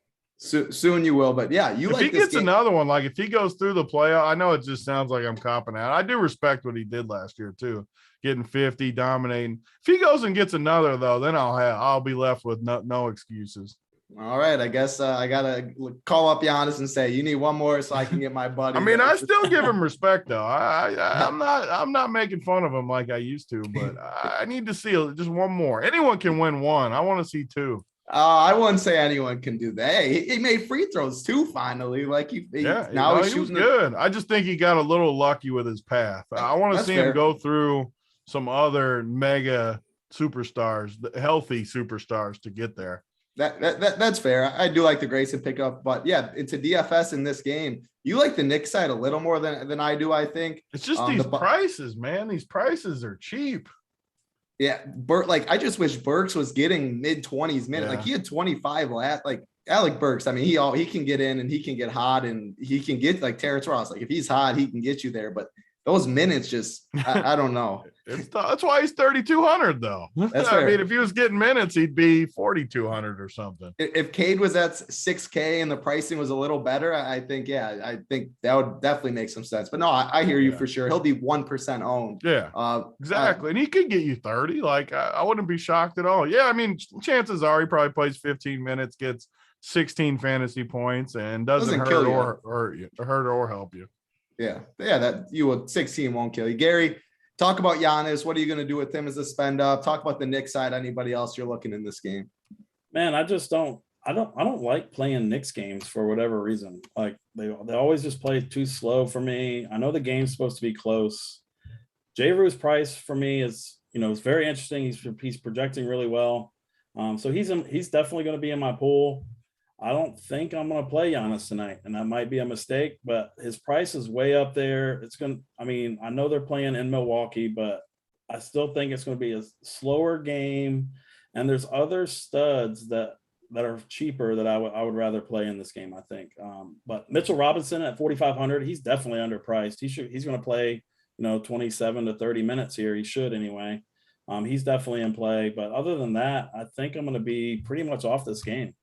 Speaker 1: Soon you will, but yeah,
Speaker 2: if he gets another one, like if he goes through the playoff, I know it just sounds like I'm copping out. I do respect what he did last year too, getting 50, dominating. If he goes and gets another though, then I'll be left with no excuses.
Speaker 1: All right, I guess I gotta call up Giannis and say you need one more so I can get my buddy.
Speaker 2: I mean, I still give him respect though. I'm not making fun of him like I used to, but I need to see just one more. Anyone can win one. I want to see two.
Speaker 1: I wouldn't say anyone can do that. He made free throws too. Finally, like he was
Speaker 2: good. I just think he got a little lucky with his path. I want to see him go through some other mega superstars, healthy superstars, to get there.
Speaker 1: That's fair. I do like the Grayson pickup, but yeah, into DFS in this game, you like the Knicks side a little more than I do. I think
Speaker 2: it's just these prices, man. These prices are cheap.
Speaker 1: Yeah, I just wish Burks was getting mid-20s minutes. Like he had 25 last. Like Alec Burks, I mean, he can get in and he can get hot and he can get like Terrence Ross. Like if he's hot, he can get you there. But those minutes just I don't know.
Speaker 2: That's why he's 3,200 though. I mean, if he was getting minutes, he'd be 4,200 or something.
Speaker 1: If Cade was at 6K and the pricing was a little better, I think that would definitely make some sense. But no, I hear you for sure. He'll be 1% owned.
Speaker 2: Yeah, exactly. And he could get you 30. Like I wouldn't be shocked at all. Yeah, I mean, chances are he probably plays 15 minutes, gets 16 fantasy points, and doesn't hurt or help you.
Speaker 1: Yeah, that you would 16 won't kill you. Gary, talk about Giannis. What are you going to do with him as a spend up? Talk about the Knicks side. Anybody else you're looking in this game?
Speaker 3: Man, I don't like playing Knicks games for whatever reason. Like they always just play too slow for me. I know the game's supposed to be close. J. Rue's price for me is, it's very interesting. He's projecting really well. So he's definitely going to be in my pool. I don't think I'm going to play Giannis tonight, and that might be a mistake, but his price is way up there. I know they're playing in Milwaukee, but I still think it's going to be a slower game, and there's other studs that are cheaper that I would rather play in this game, I think. But Mitchell Robinson at 4,500, he's definitely underpriced. He's going to play, 27 to 30 minutes here. He should anyway. He's definitely in play, but other than that, I think I'm going to be pretty much off this game.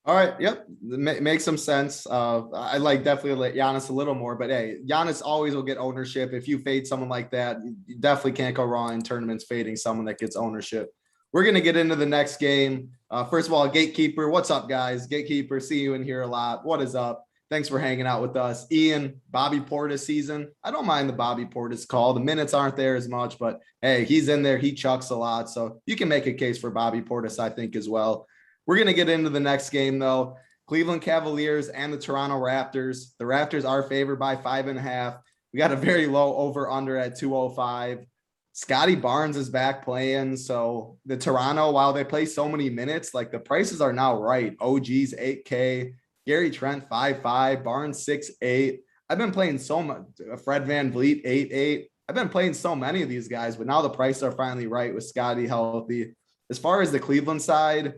Speaker 1: All right. Yep. Makes some sense. I definitely like Giannis a little more, but hey, Giannis always will get ownership. If you fade someone like that, you definitely can't go wrong in tournaments fading someone that gets ownership. We're going to get into the next game. First of all, Gatekeeper. What's up, guys? Gatekeeper, see you in here a lot. What is up? Thanks for hanging out with us. Ian, Bobby Portis season. I don't mind the Bobby Portis call. The minutes aren't there as much, but hey, he's in there. He chucks a lot. So you can make a case for Bobby Portis, I think, as well. We're going to get into the next game, though. Cleveland Cavaliers and the Toronto Raptors. The Raptors are favored by 5.5. We got a very low over-under at 205. Scotty Barnes is back playing. So the Toronto, while they play so many minutes, like the prices are now right. OG's 8K, Gary Trent 5.5, Barnes 6.8. I've been playing so much. Fred VanVleet 8.8. I've been playing so many of these guys, but now the prices are finally right with Scotty healthy. As far as the Cleveland side,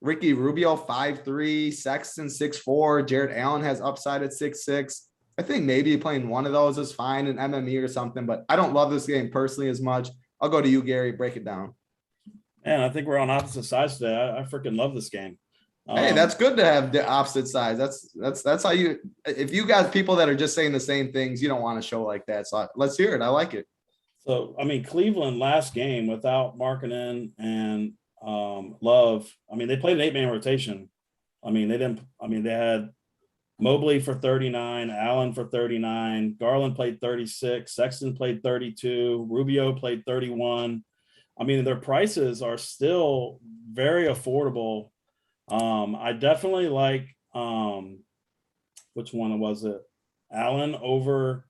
Speaker 1: Ricky Rubio 5.3, Sexton 6.4, Jared Allen has upside at 6.6. I think maybe playing one of those is fine in MME or something, but I don't love this game personally as much. I'll go to you, Gary. Break it down.
Speaker 3: Man, I think we're on opposite sides today. I freaking love this game.
Speaker 1: Hey, that's good to have the opposite sides. That's how you. If you got people that are just saying the same things, you don't want a show like that. So let's hear it. I like it.
Speaker 3: So I mean, Cleveland last game without Markkanen and Love. I mean, they played an 8-man rotation. They had Mobley for 39, Allen for 39, Garland played 36, Sexton played 32, Rubio played 31. I mean, their prices are still very affordable. I definitely like which one was it? Allen over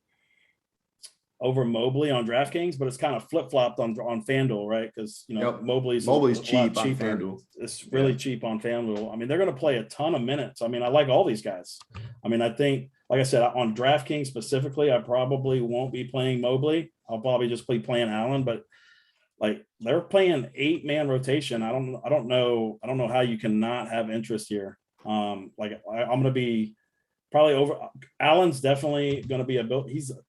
Speaker 3: Mobley on DraftKings, but it's kind of flip-flopped on FanDuel, right? Because Mobley's
Speaker 1: cheap on FanDuel.
Speaker 3: It's really cheap on FanDuel. I mean, they're going to play a ton of minutes. I mean, I like all these guys. I mean, I think, like I said, on DraftKings specifically, I probably won't be playing Mobley. I'll probably just be playing Allen, but like they're playing 8-man rotation. I don't know how you cannot have interest here. I'm going to be probably over. Allen's definitely going to be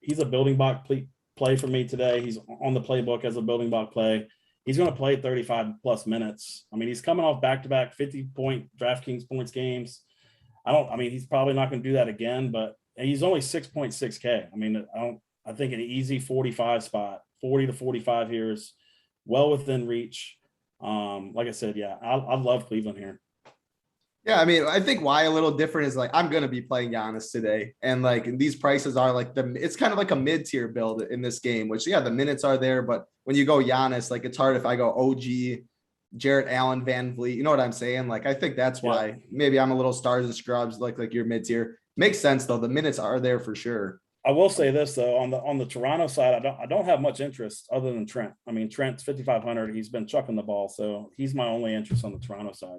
Speaker 3: he's a building block play for me today. He's on the playbook as a building block play. He's going to play 35 plus minutes. I mean, he's coming off back-to-back 50-point DraftKings points games. He's probably not going to do that again, but he's only 6.6K. I mean, I think an easy 45 spot, 40 to 45 here is well within reach. Like I said, yeah, I love Cleveland here.
Speaker 1: Yeah, I mean, I think why a little different is like I'm going to be playing Giannis today, and like these prices are like it's kind of like a mid-tier build in this game, which the minutes are there, but when you go Giannis, like it's hard if I go OG, Jarrett Allen, VanVleet, you know what I'm saying? Like I think that's why maybe I'm a little stars and scrubs like your mid-tier. Makes sense though. The minutes are there for sure.
Speaker 3: I will say this though, on the Toronto side, I don't have much interest other than Trent. I mean, Trent's 5,500. He's been chucking the ball, so he's my only interest on the Toronto side.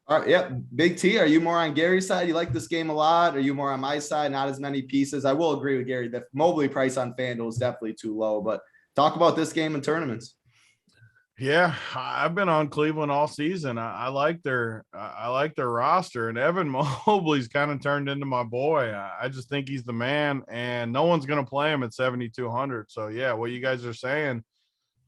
Speaker 1: All right, yeah. Big T, are you more on Gary's side? You like this game a lot? Are you more on my side? Not as many pieces. I will agree with Gary. The Mobley price on FanDuel is definitely too low, but talk about this game in tournaments.
Speaker 2: Yeah, I've been on Cleveland all season. I like their roster, and Evan Mobley's kind of turned into my boy. I just think he's the man, and no one's going to play him at 7,200. So yeah, what you guys are saying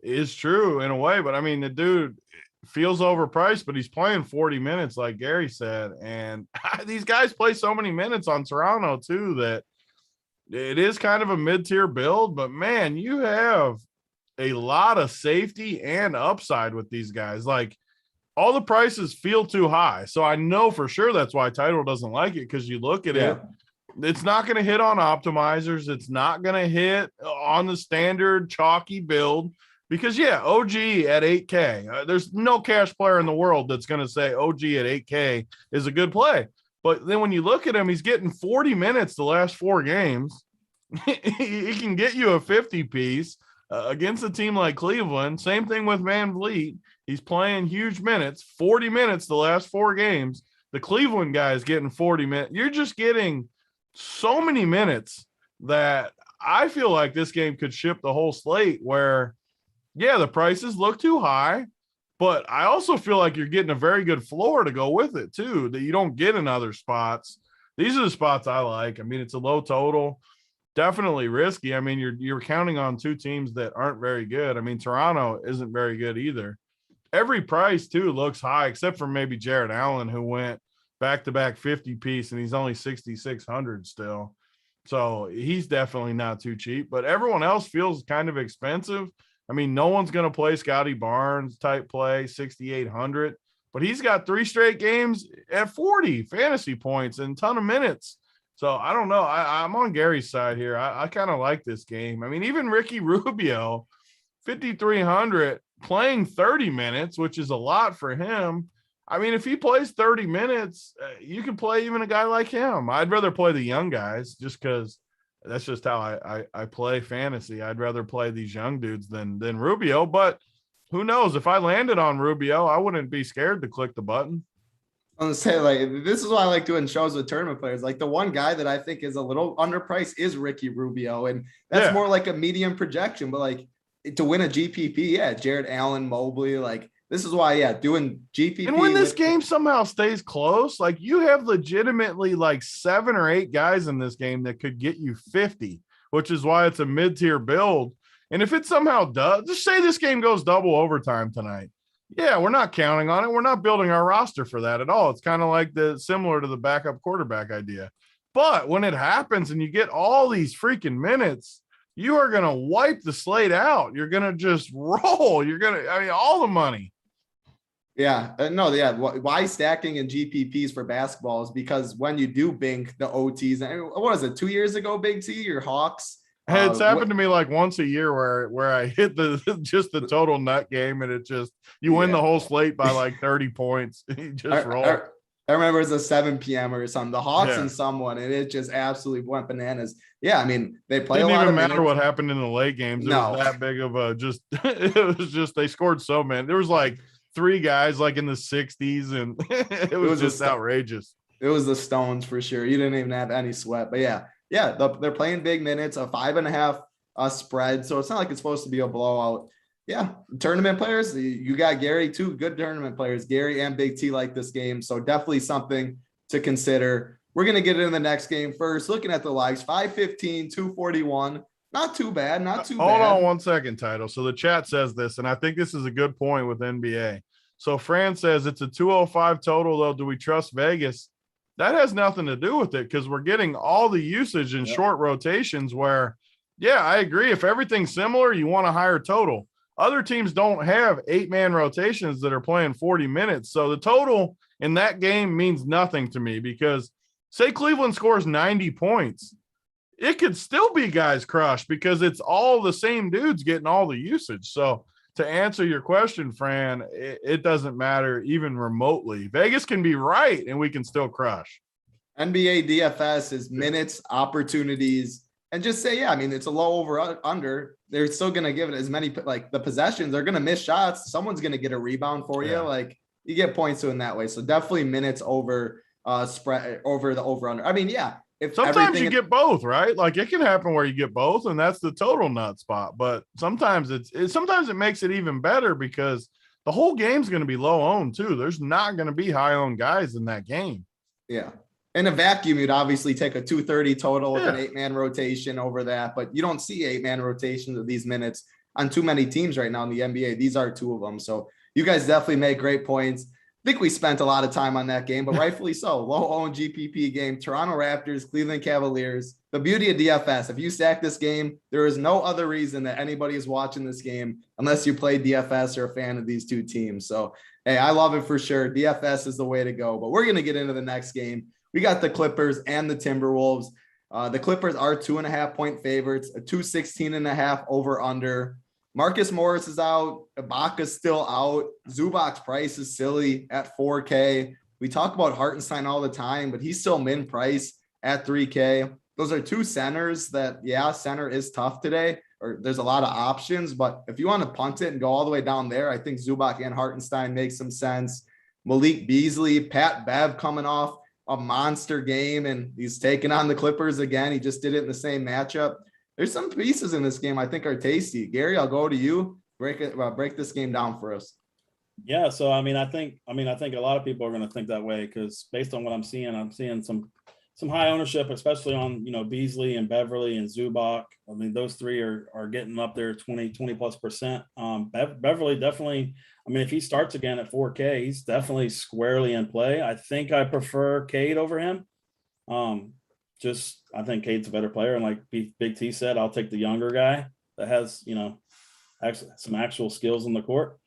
Speaker 2: is true in a way, but I mean, the dude feels overpriced, but he's playing 40 minutes, like Gary said, and these guys play so many minutes on Toronto too that it is kind of a mid-tier build. But man, you have a lot of safety and upside with these guys. Like all the prices feel too high. So I know for sure that's why Tidal doesn't like it, because you look at it, it's not going to hit on optimizers. It's not going to hit on the standard chalky build because, OG at 8K, there's no cash player in the world that's going to say OG at 8K is a good play. But then when you look at him, he's getting 40 minutes the last 4 games. He can get you a 50 piece. Against a team like Cleveland. Same thing with VanVleet. He's playing huge minutes, 40 minutes the last 4 games. The Cleveland guy is getting 40 minutes. You're just getting so many minutes that I feel like this game could ship the whole slate where, the prices look too high, but I also feel like you're getting a very good floor to go with it too, that you don't get in other spots. These are the spots I like. I mean, it's a low total. Definitely risky. I mean, you're counting on 2 teams that aren't very good. I mean, Toronto isn't very good either. Every price too looks high, except for maybe Jared Allen, who went back-to-back 50 piece, and he's only 6,600 still. So he's definitely not too cheap, but everyone else feels kind of expensive. I mean, no one's going to play Scotty Barnes type play, 6,800, but he's got 3 straight games at 40 fantasy points and a ton of minutes. So I don't know. I'm on Gary's side here. I kind of like this game. I mean, even Ricky Rubio, 5,300, playing 30 minutes, which is a lot for him. I mean, if he plays 30 minutes, you can play even a guy like him. I'd rather play the young guys just because that's just how I play fantasy. I'd rather play these young dudes than Rubio. But who knows? If I landed on Rubio, I wouldn't be scared to click the button.
Speaker 1: I'm gonna say, like, this is why I like doing shows with tournament players. Like, the one guy that I think is a little underpriced is Ricky Rubio, and that's more like a medium projection. But like, to win a GPP, yeah, Jared Allen, Mobley, like, this is why, yeah, doing GPP.
Speaker 2: And when this game somehow stays close, like, you have legitimately like 7 or 8 guys in this game that could get you 50, which is why it's a mid-tier build. And if it somehow does, just say this game goes double overtime tonight. Yeah, we're not counting on it. We're not building our roster for that at all. It's kind of like similar to the backup quarterback idea. But when it happens and you get all these freaking minutes, you are going to wipe the slate out. You're going to just roll. All the money.
Speaker 1: Yeah, why stacking in GPPs for basketball is because when you do bink the OTs, and what is it, 2 years ago, Big T, your Hawks?
Speaker 2: Hey, it's happened to me like once a year where I hit just the total nut game, and it just, you win the whole slate by like 30 points. You just roll.
Speaker 1: I remember it was a 7 p.m. or something, the Hawks and someone, and it just absolutely went bananas. Yeah, I mean, they play a lot of
Speaker 2: Didn't even matter
Speaker 1: minutes.
Speaker 2: What happened in the late games. It was that big of a it was just, they scored so many. There was like 3 guys like in the 60s, and it was just outrageous.
Speaker 1: It was the Stones for sure. You didn't even have any sweat. But yeah, they're playing big minutes, a 5.5 spread. So it's not like it's supposed to be a blowout. Yeah, tournament players, you got Gary, 2 good tournament players. Gary and Big T like this game. So definitely something to consider. We're going to get into the next game first. Looking at the likes, 515, 241. Not too bad. Hold
Speaker 2: on 1 second, Title. So the chat says this, and I think this is a good point with NBA. So Fran says it's a 205 total, though. Do we trust Vegas? That has nothing to do with it because we're getting all the usage in short rotations where, yeah, I agree. If everything's similar, you want a higher total. Other teams don't have 8-man rotations that are playing 40 minutes. So the total in that game means nothing to me because say Cleveland scores 90 points. It could still be guys crushed because it's all the same dudes getting all the usage. So to answer your question, Fran, it doesn't matter even remotely. Vegas can be right and we can still crush.
Speaker 1: NBA DFS is minutes, opportunities, and just say, yeah, I mean, it's a low over under. They're still going to give it as many, like the possessions, they're going to miss shots. Someone's going to get a rebound for you. Like you get points to in that way. So definitely minutes over spread over the over under. I mean, yeah. If
Speaker 2: sometimes you get both, right? Like it can happen where you get both and that's the total nut spot. But sometimes sometimes it makes it even better because the whole game's going to be low owned too. There's not going to be high owned guys in that game.
Speaker 1: Yeah. In a vacuum, you'd obviously take a 230 total with an 8-man rotation over that, but you don't see 8-man rotations of these minutes on too many teams right now in the NBA. These are 2 of them. So you guys definitely make great points. I think we spent a lot of time on that game, but rightfully so. Low-owned GPP game, Toronto Raptors, Cleveland Cavaliers. The beauty of DFS, if you stack this game, there is no other reason that anybody is watching this game unless you play DFS or a fan of these 2 teams. So, hey, I love it for sure. DFS is the way to go, but we're going to get into the next game. We got the Clippers and the Timberwolves. The Clippers are 2.5-point favorites, a 216.5 over under. Marcus Morris is out. Ibaka's still out. Zubac's price is silly at 4K. We talk about Hartenstein all the time, but he's still min price at 3K. Those are 2 centers that, center is tough today, or there's a lot of options, but if you want to punt it and go all the way down there, I think Zubac and Hartenstein make some sense. Malik Beasley, Pat Bev coming off a monster game, and he's taking on the Clippers again. He just did it in the same matchup. There's some pieces in this game I think are tasty. Gary, I'll go to you. Break this game down for us.
Speaker 3: Yeah, so I think a lot of people are going to think that way because based on what I'm seeing some high ownership, especially on Beasley and Beverly and Zubac. I mean, those 3 are getting up there 20+%. Beverly definitely. I mean, if he starts again at 4K, he's definitely squarely in play. I think I prefer Cade over him. I think Cade's a better player. And like Big T said, I'll take the younger guy that has, actually some actual skills on the court.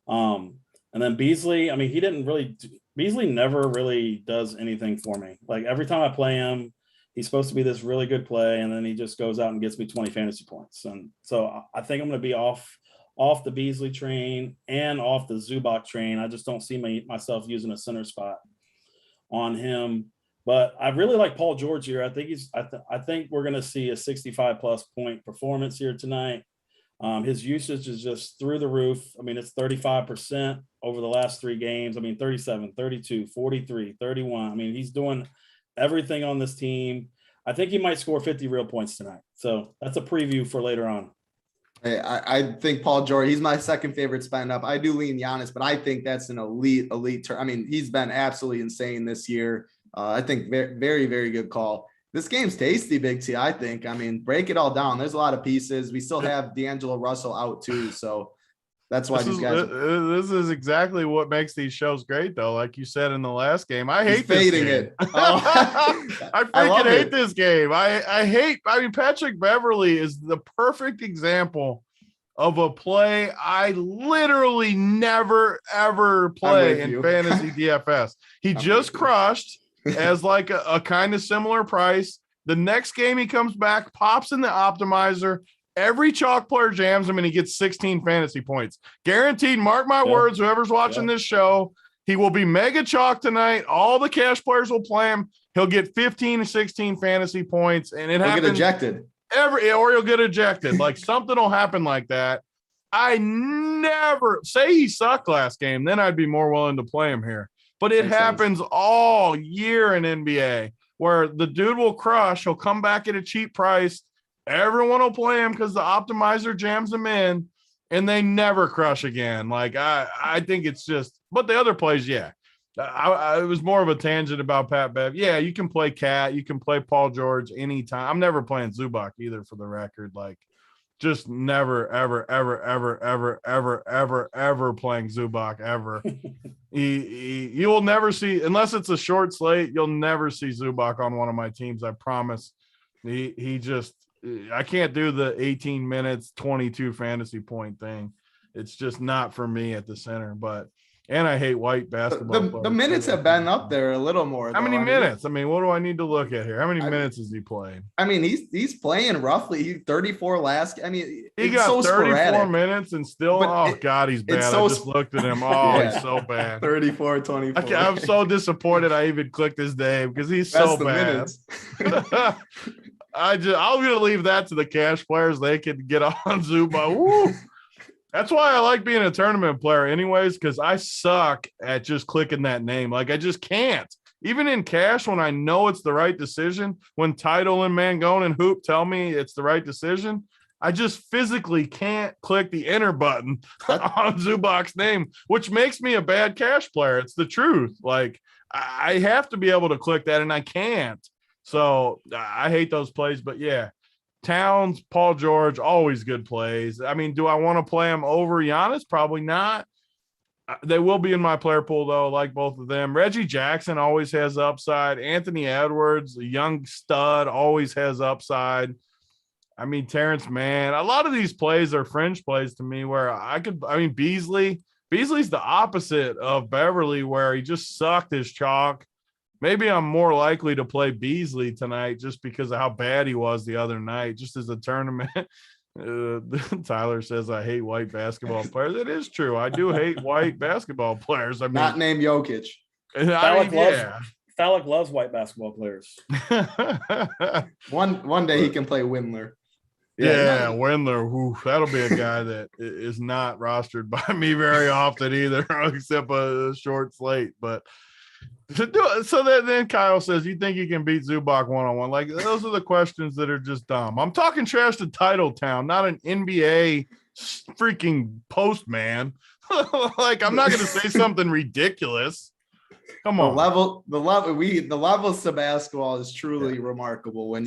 Speaker 3: And then Beasley, I mean, Beasley never really does anything for me. Like every time I play him, he's supposed to be this really good play, and then he just goes out and gets me 20 fantasy points. And so I think I'm going to be off the Beasley train and off the Zubac train. I just don't see myself using a center spot on him. But I really like Paul George here. I think we're going to see a 65+ point performance here tonight. His usage is just through the roof. I mean, it's 35% over the last 3 games. I mean, 37, 32, 43, 31. I mean, he's doing everything on this team. I think he might score 50 real points tonight. So that's a preview for later on.
Speaker 1: Hey, I think Paul George, he's my second favorite spend up. I do lean Giannis, but I think that's an elite turn. I mean, he's been absolutely insane this year. I think very, very, very good call. This game's tasty, Big T, I think. I mean, break it all down. There's a lot of pieces. We still have D'Angelo Russell out too, so that's why these guys.
Speaker 2: This is exactly what makes these shows great, though. Like you said in the last game, I hate this
Speaker 1: fading
Speaker 2: game.
Speaker 1: it. Oh.
Speaker 2: I freaking hate this game. I mean, Patrick Beverley is the perfect example of a play I literally never ever play in fantasy DFS. He just crushed as like a kind of similar price. The next game he comes back, pops in the optimizer. Every chalk player jams him and he gets 16 fantasy points. Guaranteed, mark my words, whoever's watching this show, he will be mega chalk tonight. All the cash players will play him. He'll get 15 to 16 fantasy points, and he'll get
Speaker 1: ejected.
Speaker 2: Or he'll get ejected. Like something will happen like that. I never say he sucked last game, then I'd be more willing to play him here. But it happens all year in NBA where the dude will crush. He'll come back at a cheap price. Everyone will play him because the optimizer jams him in, and they never crush again. Like I think it's just, but the other plays, yeah. It was more of a tangent about Pat Bev. Yeah, you can play Cat, you can play Paul George anytime. I'm never playing Zubac either, for the record. Like, just never, ever, ever, ever, ever, ever, ever, ever playing Zubac ever. You will never see, unless it's a short slate, you'll never see Zubac on one of my teams. I promise. He just, I can't do the 18 minutes, 22 fantasy point thing. It's just not for me at the center. But and I hate white basketball.
Speaker 1: The minutes have been up there a little more.
Speaker 2: How many minutes? I mean, what do I need to look at here? How many minutes has he played?
Speaker 1: I mean, he's playing roughly 34 last. I mean,
Speaker 2: he got so 34 sporadic. Minutes and still. But God, he's bad. I just looked at him. Oh, he's so bad.
Speaker 1: 34, 24.
Speaker 2: I'm so disappointed. I even clicked his name because he's so bad. I'm gonna leave that to the cash players. They can get on Zuba. Woo. That's why I like being a tournament player anyways, because I suck at just clicking that name. Like, I just can't. Even in cash, when I know it's the right decision, when Title and Mangone and Hoop tell me it's the right decision, I just physically can't click the enter button on Zubac's name, which makes me a bad cash player. It's the truth. Like, I have to be able to click that, and I can't. So I hate those plays, but yeah. Towns, Paul George, always good plays. I mean, do I want to play him over Giannis? Probably not. They will be in my player pool, though, like both of them. Reggie Jackson always has upside. Anthony Edwards, a young stud, always has upside. I mean, Terrence Mann. A lot of these plays are fringe plays to me where Beasley's the opposite of Beverly, where he just sucked his chalk. Maybe I'm more likely to play Beasley tonight just because of how bad he was the other night, just as a tournament. Tyler says, I hate white basketball players. It is true. I do hate white basketball players. I mean,
Speaker 1: not named Jokic.
Speaker 3: Fallick loves white basketball players.
Speaker 1: One day he can play Windler.
Speaker 2: Yeah, Windler. Whew, that'll be a guy that is not rostered by me very often either, except a short slate. But so then Kyle says, you think you can beat Zubac one-on-one? Like, those are the questions that are just dumb. I'm talking trash to Title Town, not an NBA freaking postman. Like, I'm not going to say something ridiculous. Come on.
Speaker 1: The levels to basketball is truly remarkable when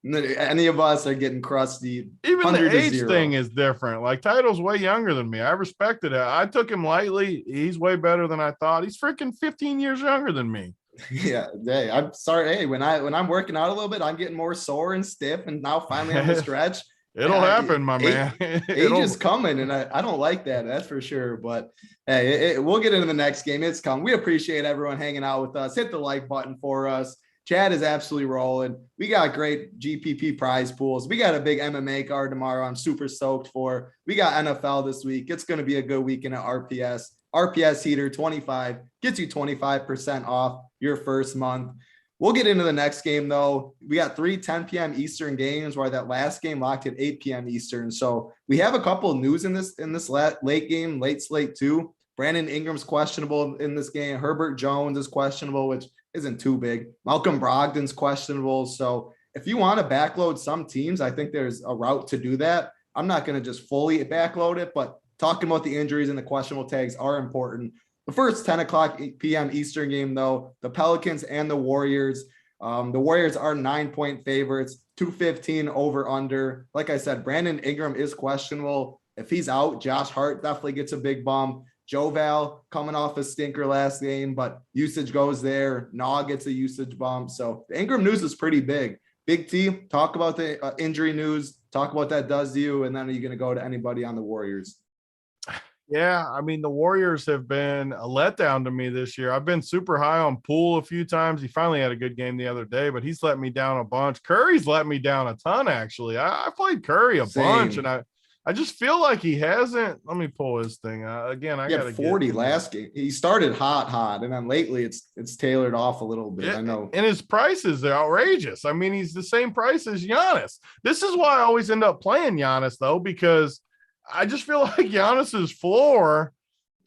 Speaker 1: any of us are getting crusty.
Speaker 2: Even the age thing is different. Like, Title's way younger than me. I respected it. I took him lightly. He's way better than I thought. He's freaking 15 years younger than me.
Speaker 1: Yeah. Hey, I'm sorry. Hey, when I'm working out a little bit, I'm getting more sore and stiff, and now finally on the stretch.
Speaker 2: It'll happen, my man.
Speaker 1: Age is coming, and I don't like that. That's for sure. But hey, we'll get into the next game. It's coming. We appreciate everyone hanging out with us. Hit the like button for us. Chad is absolutely rolling. We got great GPP prize pools. We got a big MMA card tomorrow. I'm super stoked for. We got NFL this week. It's going to be a good weekend at RPS. RPS Heater 25 gets you 25% off your first month. We'll get into the next game, though. We got 3 10 p.m. Eastern games, where that last game locked at 8 p.m. Eastern. So we have a couple of news in this late game, late slate too. Brandon Ingram's questionable in this game. Herbert Jones is questionable, which isn't too big. Malcolm Brogdon's questionable. So if you want to backload some teams, I think there's a route to do that. I'm not going to just fully backload it, but talking about the injuries and the questionable tags are important. The first 10 o'clock p.m. Eastern game, though, the Pelicans and the Warriors. The Warriors are 9-point favorites, 215 over under. Like I said, Brandon Ingram is questionable. If he's out, Josh Hart definitely gets a big bump. Joe Val coming off a stinker last game, but usage goes there. Naw gets a usage bump. So the Ingram news is pretty big. Big T, talk about the injury news. Talk about what that does to you, and then are you going to go to anybody on the Warriors?
Speaker 2: Yeah, I mean, the Warriors have been a letdown to me this year. I've been super high on Poole a few times. He finally had a good game the other day, but he's let me down a bunch. Curry's let me down a ton, actually. I played Curry a bunch, and I just feel like he hasn't. Let me pull his thing. Again, I got
Speaker 1: 40 last game. He started hot, and then lately it's tailored off a little bit. I know. And
Speaker 2: his prices are outrageous. I mean, he's the same price as Giannis. This is why I always end up playing Giannis, though, because I just feel like Giannis's floor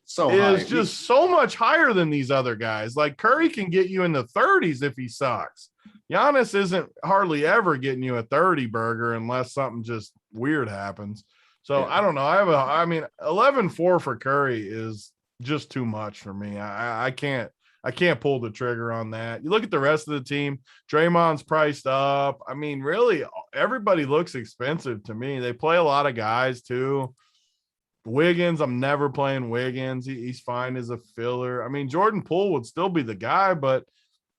Speaker 2: is just so much higher than these other guys. Like Curry can get you in the 30s if he sucks. Giannis isn't hardly ever getting you a 30 burger unless something just weird happens. So yeah. I don't know. I mean, 11-4 for Curry is just too much for me. I can't pull the trigger on that. You look at the rest of the team, Draymond's priced up. I mean, really, everybody looks expensive to me. They play a lot of guys too. Wiggins, I'm never playing Wiggins. He's fine as a filler. I mean, Jordan Poole would still be the guy, but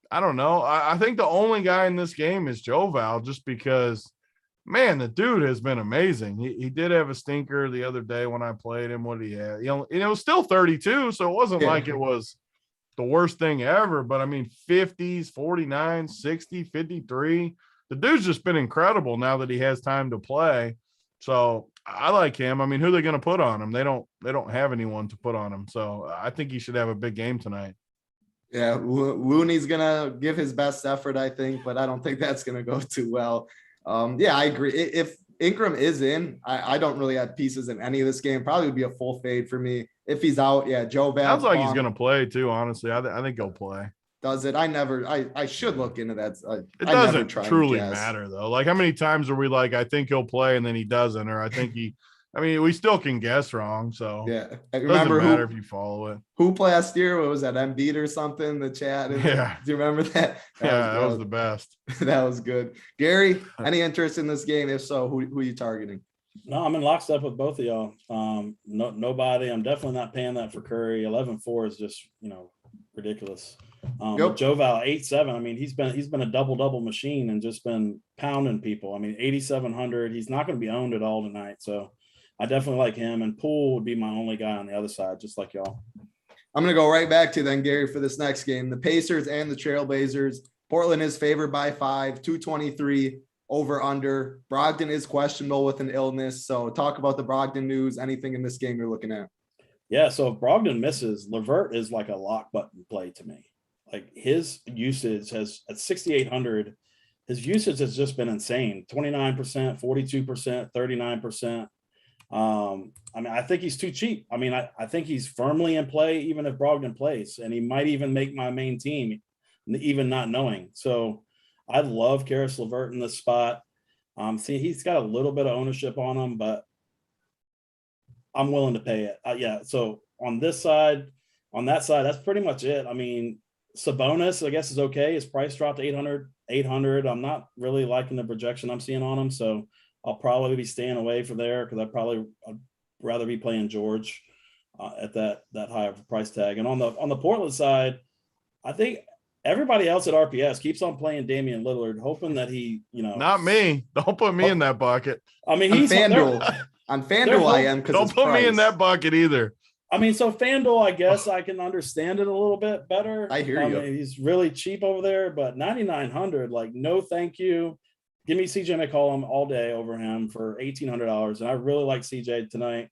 Speaker 2: I don't know. I think the only guy in this game is Joe Val, just because, man, the dude has been amazing. He did have a stinker the other day when I played him. What did he have? It was still 32, so it wasn't like it was the worst thing ever, but I mean, 50s, 49, 60, 53. The dude's just been incredible now that he has time to play. So I like him. I mean, who are they going to put on him? They don't have anyone to put on him. So I think he should have a big game tonight.
Speaker 1: Yeah, Looney's going to give his best effort, I think, but I don't think that's going to go too well. Yeah, I agree. If Ingram is in, I don't really have pieces in any of this game. Probably would be a full fade for me. If he's out, yeah, Joe Val.
Speaker 2: Sounds like he's going to play too, honestly. I think he'll play.
Speaker 1: Does it? I should look into that.
Speaker 2: It doesn't truly matter, though. Like, how many times are we like, I think he'll play, and then he doesn't, or I think I mean, we still can guess wrong. So
Speaker 1: yeah,
Speaker 2: it doesn't matter if you follow it.
Speaker 1: Hoop last year, what was that, Embiid or something? The chat.
Speaker 2: Yeah.
Speaker 1: Do you remember that?
Speaker 2: That was the best.
Speaker 1: That was good. Gary, any interest in this game? If so, who are you targeting?
Speaker 3: No, I'm in lockstep with both of y'all. Nobody. I'm definitely not paying that for Curry. 11-4 is just, ridiculous. Joe Val 8-7. I mean, he's been a double machine and just been pounding people. I mean, 8,700. He's not going to be owned at all tonight. So I definitely like him. And Poole would be my only guy on the other side, just like y'all.
Speaker 1: I'm going to go right back to then, Gary, for this next game. The Pacers and the Trailblazers. Portland is favored by 5, 223 over under. Brogdon is questionable with an illness. So talk about the Brogdon news. Anything in this game you're looking at?
Speaker 3: Yeah, so if Brogdon misses, LeVert is like a lock button play to me. Like, his usage has at 6,800, his usage has just been insane. 29%, 42%, 39%. I mean, I think he's too cheap. I mean, I think he's firmly in play, even if Brogdon plays, and he might even make my main team, even not knowing. So I love Karis LeVert in this spot. See, he's got a little bit of ownership on him, but I'm willing to pay it. Yeah. So on that side, that's pretty much it. I mean, Sabonis, I guess, is okay. His price dropped 800. I'm not really liking the projection I'm seeing on him. So I'll probably be staying away from there, because I'd rather be playing George at that high of a price tag. And on the Portland side, I think everybody else at RPS keeps on playing Damian Lillard, hoping that he,
Speaker 2: Not me. Don't put me in that bucket.
Speaker 3: I mean, he's
Speaker 1: on FanDuel. I am, because
Speaker 2: don't put me in that bucket either.
Speaker 3: I mean, so FanDuel, I guess I can understand it a little bit better.
Speaker 1: I hear you.
Speaker 3: Mean, he's really cheap over there, but 9,900, like, no, thank you. Give me CJ McCollum all day over him for $1,800, and I really like CJ tonight.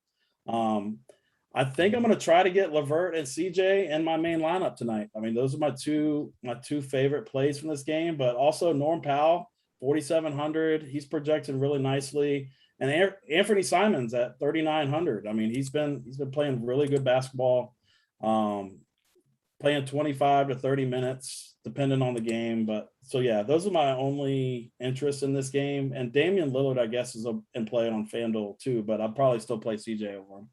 Speaker 3: I think I'm going to try to get LeVert and CJ in my main lineup tonight. I mean, those are my two favorite plays from this game, but also Norm Powell, 4,700. He's projected really nicely. And Anthony Simons at 3,900. I mean, he's been playing really good basketball, playing 25 to 30 minutes, depending on the game. But so, yeah, those are my only interests in this game. And Damian Lillard, I guess, is in play on FanDuel too, but I'll probably still play CJ over him.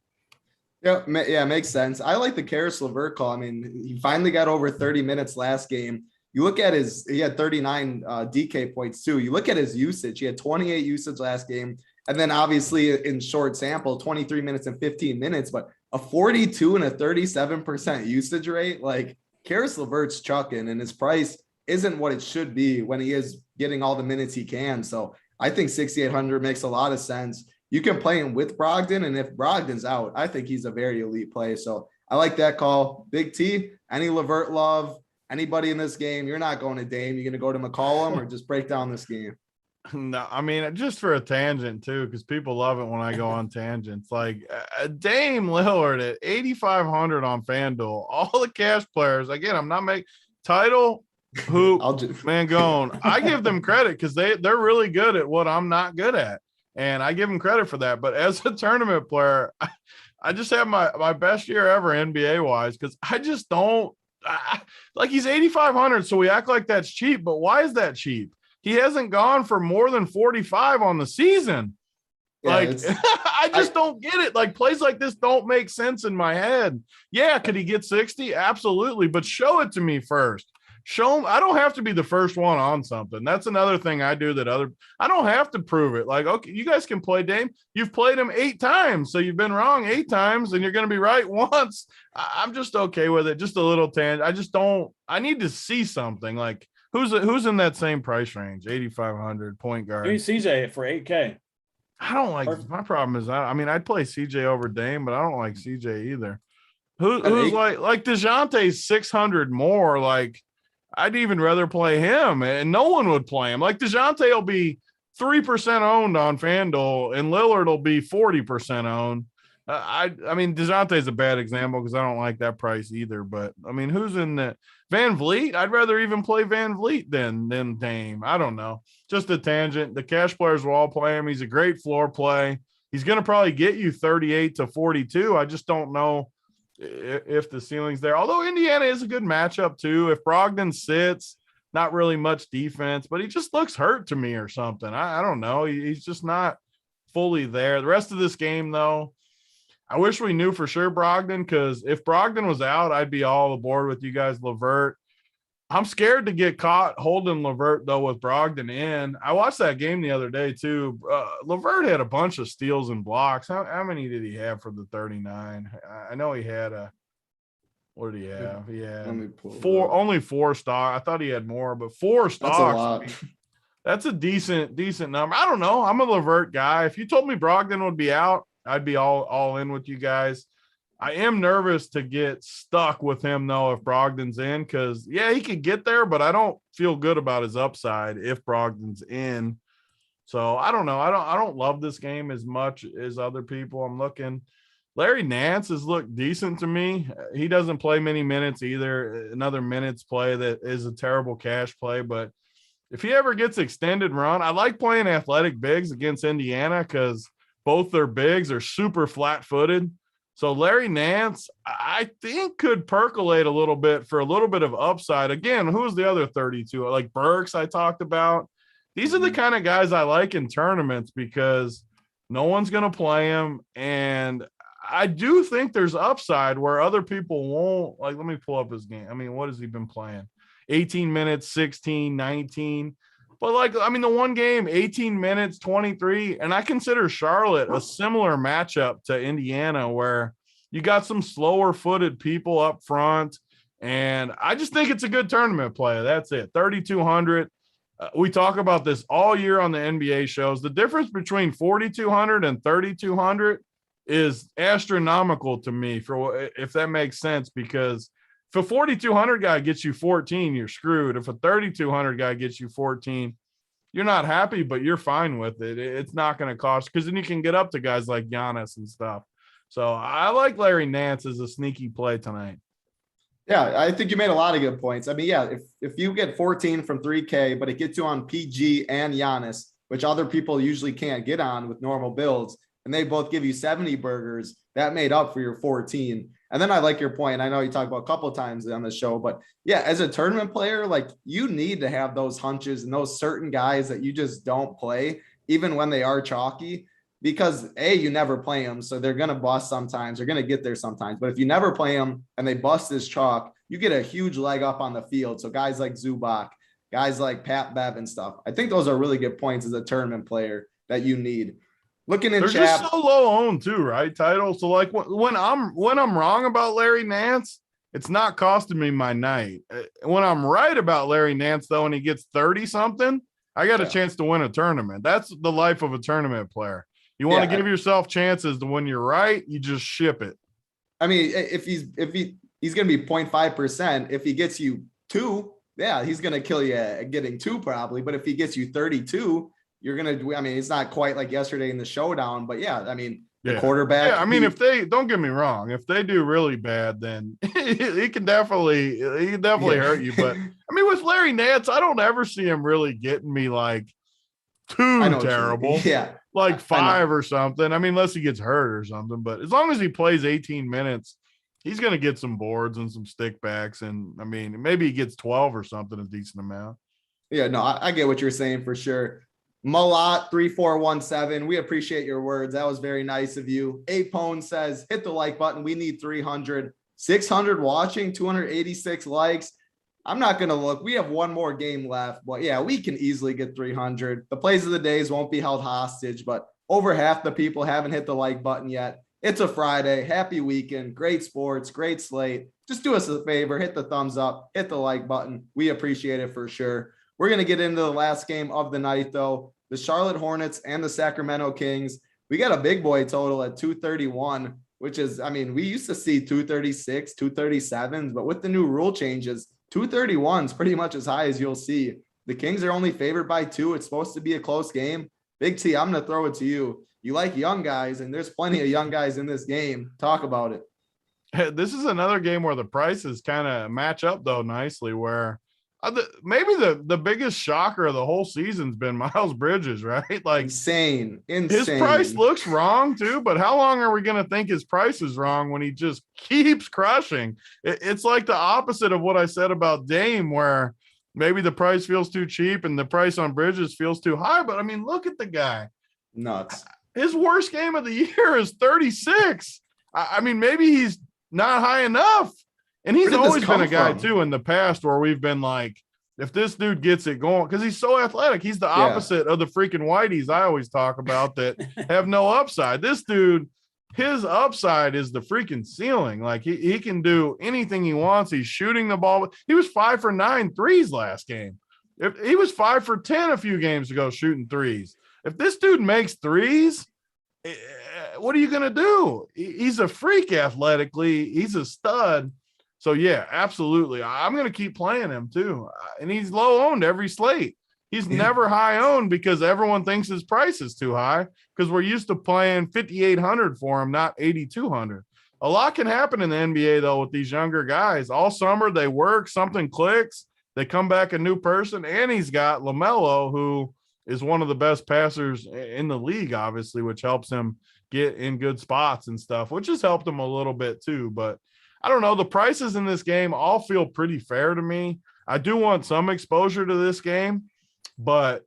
Speaker 1: Yeah, makes sense. I like the Karis LeVert call. I mean, he finally got over 30 minutes last game. You look at he had 39 DK points too. You look at his usage. He had 28 usage last game. And then obviously in short sample, 23 minutes and 15 minutes, but a 42 and a 37% usage rate, like Karis LeVert's chucking, and his price isn't what it should be when he is getting all the minutes he can. So I think 6,800 makes a lot of sense. You can play him with Brogdon, and if Brogdon's out, I think he's a very elite play. So I like that call. Big T, any LeVert love, anybody in this game, you're not going to Dame. You're going to go to McCollum or just break down this game?
Speaker 2: No, I mean, just for a tangent too, because people love it when I go on tangents. Like Dame Lillard at 8,500 on FanDuel, all the cash players. Again, I'm not making title, hoop, Mangone. I give them credit because they're really good at what I'm not good at, and I give them credit for that. But as a tournament player, I just have my best year ever NBA wise because I just don't like he's 8,500, so we act like that's cheap. But why is that cheap? He hasn't gone for more than 45 on the season. Yeah, like, I just don't get it. Like, plays like this don't make sense in my head. Yeah, could he get 60? Absolutely. But show it to me first. Show him. I don't have to be the first one on something. That's another thing I do I don't have to prove it. Like, okay, you guys can play Dame. You've played him 8 times. So you've been wrong 8 times and you're going to be right once. I'm just okay with it. Just a little tangent. I need to see something like, Who's in that same price range? 8,500 point guard.
Speaker 3: Give me CJ for 8K.
Speaker 2: I don't like. My problem is I'd play CJ over Dame, but I don't like CJ either. Who's like DeJounte's 600 more? Like I'd even rather play him, and no one would play him. Like DeJounte will be 3% owned on FanDuel, and Lillard will be 40% owned. I mean, DeJounte's a bad example because I don't like that price either. But I mean, who's in that? Van Vliet? I'd rather even play Van Vliet than Dame. I don't know. Just a tangent. The cash players will all play him. He's a great floor play. He's going to probably get you 38 to 42. I just don't know if the ceiling's there. Although Indiana is a good matchup too. If Brogdon sits, not really much defense, but he just looks hurt to me or something. I don't know. He's just not fully there. The rest of this game, though, I wish we knew for sure Brogdon, because if Brogdon was out, I'd be all aboard with you guys. LeVert, I'm scared to get caught holding LeVert, though, with Brogdon in. I watched that game the other day, too. LeVert had a bunch of steals and blocks. How many did he have for the 39? I know he had what did he have? He had only 4 stocks. I thought he had more, but 4 stocks. That's a lot. That's a decent number. I don't know. I'm a LeVert guy. If you told me Brogdon would be out, I'd be all in with you guys. I am nervous to get stuck with him, though, if Brogdon's in, because, yeah, he could get there, but I don't feel good about his upside if Brogdon's in. So I don't know. I don't love this game as much as other people. I'm looking. Larry Nance has looked decent to me. He doesn't play many minutes either. Another minutes play that is a terrible cash play, but if he ever gets extended run, I like playing athletic bigs against Indiana because both their bigs are super flat-footed. So Larry Nance, I think, could percolate a little bit for a little bit of upside. Again, who's the other 32? Like Burks I talked about. These are the kind of guys I like in tournaments because no one's going to play them. And I do think there's upside where other people won't. Like, let me pull up his game. I mean, what has he been playing? 18 minutes, 16, 19. But, like, I mean, the one game, 18 minutes, 23, and I consider Charlotte a similar matchup to Indiana where you got some slower-footed people up front, and I just think it's a good tournament play. That's it, 3,200. We talk about this all year on the NBA shows. The difference between 4,200 and 3,200 is astronomical to me, for if that makes sense, because if a 4,200 guy gets you 14, you're screwed. If a 3,200 guy gets you 14, you're not happy, but you're fine with it. It's not going to cost, because then you can get up to guys like Giannis and stuff. So I like Larry Nance as a sneaky play tonight.
Speaker 1: Yeah, I think you made a lot of good points. I mean, yeah, if you get 14 from 3K, but it gets you on PG and Giannis, which other people usually can't get on with normal builds, and they both give you 70 burgers, that made up for your 14. And then I like your point. I know you talked about a couple of times on the show, but yeah, as a tournament player, like, you need to have those hunches and those certain guys that you just don't play, even when they are chalky, because you never play them. So they're going to bust sometimes. They're going to get there sometimes. But if you never play them and they bust this chalk, you get a huge leg up on the field. So guys like Zubac, guys like Pat Bev and stuff, I think those are really good points as a tournament player that you need. Looking in
Speaker 2: They're
Speaker 1: chat,
Speaker 2: just so low owned too, right? Title. So like when I'm wrong about Larry Nance, it's not costing me my night. When I'm right about Larry Nance, though, and he gets 30 something, I got a chance to win a tournament. That's the life of a tournament player. You want to give yourself chances to when you're right, you just ship it.
Speaker 1: I mean, if he's going to be 0.5%, if he gets you 2, yeah, he's going to kill you at getting 2 probably. But if he gets you 32, you're going to, I mean, it's not quite like yesterday in the showdown, but yeah, I mean, the quarterback.
Speaker 2: Yeah, I mean, if they, don't get me wrong, if they do really bad, then he can definitely hurt you. But I mean, with Larry Nance, I don't ever see him really getting me like too terrible.
Speaker 1: Yeah.
Speaker 2: Like 5 or something. I mean, unless he gets hurt or something, but as long as he plays 18 minutes, he's going to get some boards and some stickbacks. And I mean, maybe he gets 12 or something, a decent amount.
Speaker 1: Yeah, no, I get what you're saying for sure. Malat 3417, we appreciate your words. That was very nice of you. Apone says, hit the like button. We need 300, 600 watching, 286 likes. I'm not going to look. We have one more game left, but yeah, we can easily get 300. The plays of the days won't be held hostage, but over half the people haven't hit the like button yet. It's a Friday. Happy weekend. Great sports, great slate. Just do us a favor. Hit the thumbs up, hit the like button. We appreciate it for sure. We're going to get into the last game of the night, though. The Charlotte Hornets and the Sacramento Kings. We got a big boy total at 231, which is, I mean, we used to see 236, 237s, but with the new rule changes, 231 is pretty much as high as you'll see. The Kings are only favored by 2. It's supposed to be a close game. Big T, I'm going to throw it to you. You like young guys, and there's plenty of young guys in this game. Talk about it.
Speaker 2: This is another game where the prices kind of match up, though, nicely, where maybe the biggest shocker of the whole season's been Miles Bridges, right? Like
Speaker 1: insane.
Speaker 2: His price looks wrong too, but how long are we going to think his price is wrong when he just keeps crushing? It's like the opposite of what I said about Dame, where maybe the price feels too cheap and the price on Bridges feels too high. But I mean, look at the guy.
Speaker 1: Nuts.
Speaker 2: His worst game of the year is 36. I mean, maybe he's not high enough. And he's always been a guy too in the past where we've been like, if this dude gets it going, because he's so athletic, he's the opposite of the freaking whiteys I always talk about that have no upside. This dude, his upside is the freaking ceiling. Like he can do anything he wants. He's shooting the ball. He was 5 for 9 threes last game. If he was 5 for 10 a few games ago shooting threes. If this dude makes threes, what are you going to do? He's a freak athletically. He's a stud. So, yeah, absolutely. I'm going to keep playing him too. And he's low owned every slate. He's never high owned because everyone thinks his price is too high because we're used to playing 5,800 for him, not 8,200. A lot can happen in the NBA, though, with these younger guys. All summer, they work, something clicks, they come back a new person, and he's got LaMelo, who is one of the best passers in the league, obviously, which helps him get in good spots and stuff, which has helped him a little bit too. But I don't know. The prices in this game all feel pretty fair to me. I do want some exposure to this game, but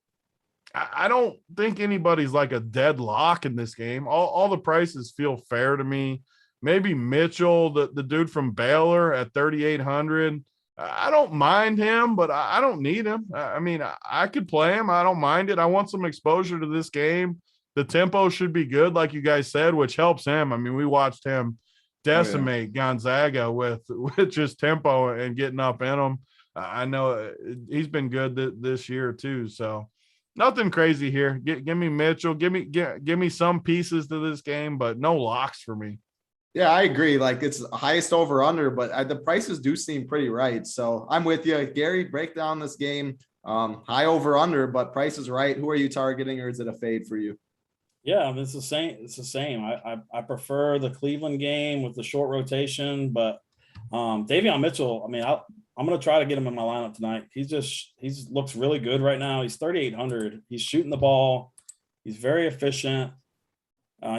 Speaker 2: I don't think anybody's like a deadlock in this game. All the prices feel fair to me. Maybe Mitchell, the dude from Baylor at 3,800. I don't mind him, but I don't need him. I mean, I could play him. I don't mind it. I want some exposure to this game. The tempo should be good, like you guys said, which helps him. I mean, we watched him decimate Gonzaga with just tempo and getting up in them. I know he's been good this year too. So Nothing crazy here. Give me Mitchell. Give me some pieces to this game, but no locks for me.
Speaker 1: Yeah, I agree. Like it's highest over under, but the prices do seem pretty right. So I'm with you, Gary. Break down this game. High over under, but price is right. Who are you targeting, or is it a fade for you?
Speaker 3: Yeah, it's the same. It's the same. I prefer the Cleveland game with the short rotation, but Davion Mitchell. I mean, I'm going to try to get him in my lineup tonight. He's looks really good right now. He's 3,800. He's shooting the ball. He's very efficient.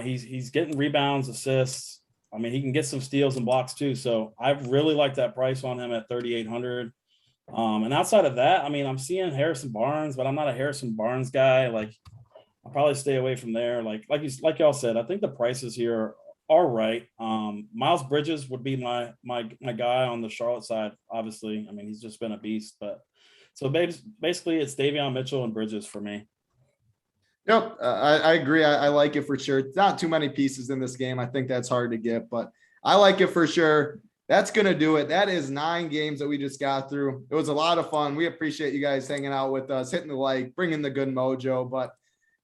Speaker 3: He's getting rebounds, assists. I mean, he can get some steals and blocks too. So I really like that price on him at 3,800. And outside of that, I mean, I'm seeing Harrison Barnes, but I'm not a Harrison Barnes guy. Like, I'll probably stay away from there. Like y'all said, I think the prices here are right. Miles Bridges would be my guy on the Charlotte side. Obviously, I mean, he's just been a beast. But so basically, it's Davion Mitchell and Bridges for me.
Speaker 1: Yep, I agree. I like it for sure. Not too many pieces in this game. I think that's hard to get, but I like it for sure. That's going to do it. That is 9 games that we just got through. It was a lot of fun. We appreciate you guys hanging out with us, hitting the like, bringing the good mojo. But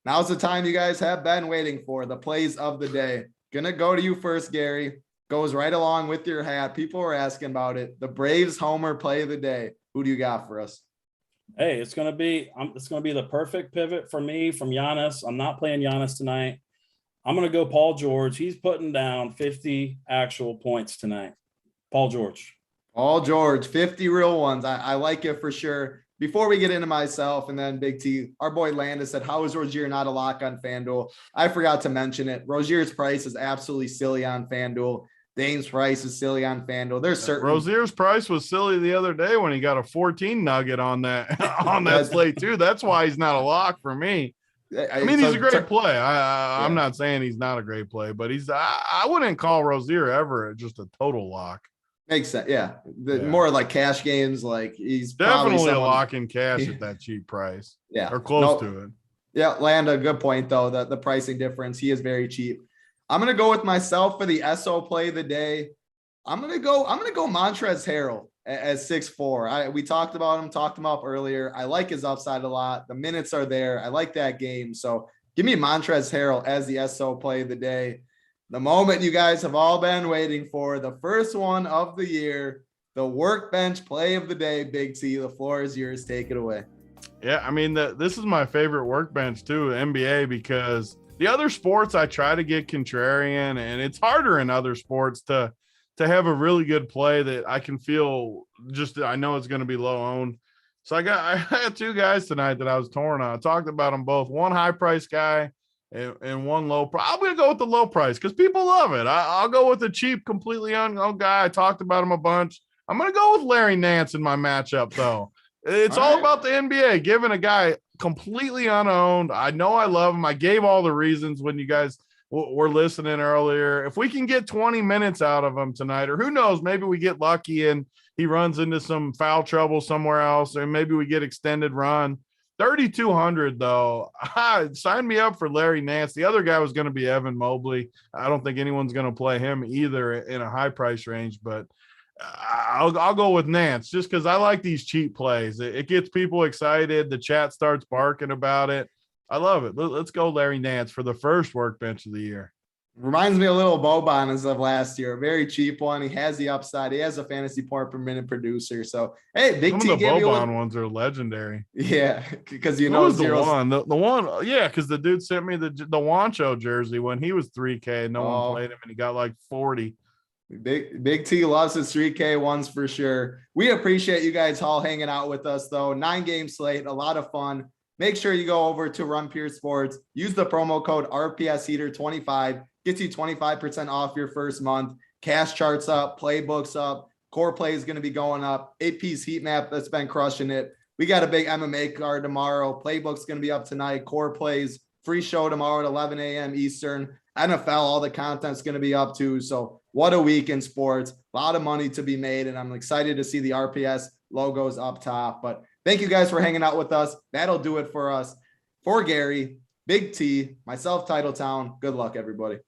Speaker 1: now's the time you guys have been waiting for, the plays of the day. Going to go to you first, Gary. Goes right along with your hat. People are asking about it. The Braves homer play of the day. Who do you got for us?
Speaker 3: Hey, it's gonna be the perfect pivot for me from Giannis. I'm not playing Giannis tonight. I'm gonna go Paul George. He's putting down 50 actual points tonight. Paul George,
Speaker 1: 50 real ones. I like it for sure. Before we get into myself and then Big T, our boy Landis said, how is Rozier not a lock on FanDuel? I forgot to mention it. Rozier's price is absolutely silly on FanDuel. Dame's price is silly on FanDuel. There's certain
Speaker 2: Rozier's price was silly the other day when he got a 14 nugget on that slate too. That's why he's not a lock for me. I mean, he's a great play. I'm not saying he's not a great play, but I wouldn't call Rozier ever just a total lock.
Speaker 1: Makes sense. Yeah. More like cash games. Like he's
Speaker 2: definitely a lock in cash at that cheap price.
Speaker 1: Yeah.
Speaker 2: Or close to it.
Speaker 1: Yeah. Landa, good point though, that the pricing difference. He is very cheap. I'm going to go with myself for the SO play of the day. I'm going to go Montrezl Harrell at 6'4". We talked about him, talked him up earlier. I like his upside a lot. The minutes are there. I like that game. So give me Montrezl Harrell as the SO play of the day. The moment you guys have all been waiting for, the first one of the year, the workbench play of the day. Big T, the floor is yours. Take it away.
Speaker 2: Yeah, I mean, this is my favorite workbench too, NBA, because the other sports I try to get contrarian, and it's harder in other sports to have a really good play that I can feel I know it's going to be low owned. So I had 2 guys tonight that I was torn on. I talked about them both. One high price guy and one low price. I'm going to go with the low price because people love it. I'll go with the cheap, completely unknown guy. I talked about him a bunch. I'm going to go with Larry Nance in my matchup though. It's all about the NBA, giving a guy completely unowned. I know I love him. I gave all the reasons when you guys were listening earlier. If we can get 20 minutes out of him tonight, or who knows, maybe we get lucky and he runs into some foul trouble somewhere else, or maybe we get extended run. 3,200 though. Sign me up for Larry Nance. The other guy was going to be Evan Mobley. I don't think anyone's going to play him either in a high price range, but I'll go with Nance just because I like these cheap plays. It gets people excited. The chat starts barking about it. I love it. Let's go Larry Nance for the first workbench of the year.
Speaker 1: Reminds me a little of Boban as of last year. A very cheap one. He has the upside. He has a fantasy point per minute producer. So, hey, Big T.
Speaker 2: Some of the Boban ones are legendary.
Speaker 1: Yeah, because you
Speaker 2: know. Who was the one? The one, yeah, because the dude sent me the Wancho jersey when he was 3K. No one played him, and he got like 40.
Speaker 1: Big T loves his 3K ones for sure. We appreciate you guys all hanging out with us, though. 9-game slate, a lot of fun. Make sure you go over to Run Pure Sports. Use the promo code RPSHeater25. Gets you 25% off your first month. Cash charts up, playbooks up. Core play is going to be going up. 8-piece heat map that's been crushing it. We got a big MMA card tomorrow. Playbook's going to be up tonight. Core plays, free show tomorrow at 11 a.m. Eastern. NFL, all the content's going to be up too. So what a week in sports. A lot of money to be made, and I'm excited to see the RPS logos up top. But thank you guys for hanging out with us. That'll do it for us. For Gary, Big T, myself, Titletown. Good luck, everybody.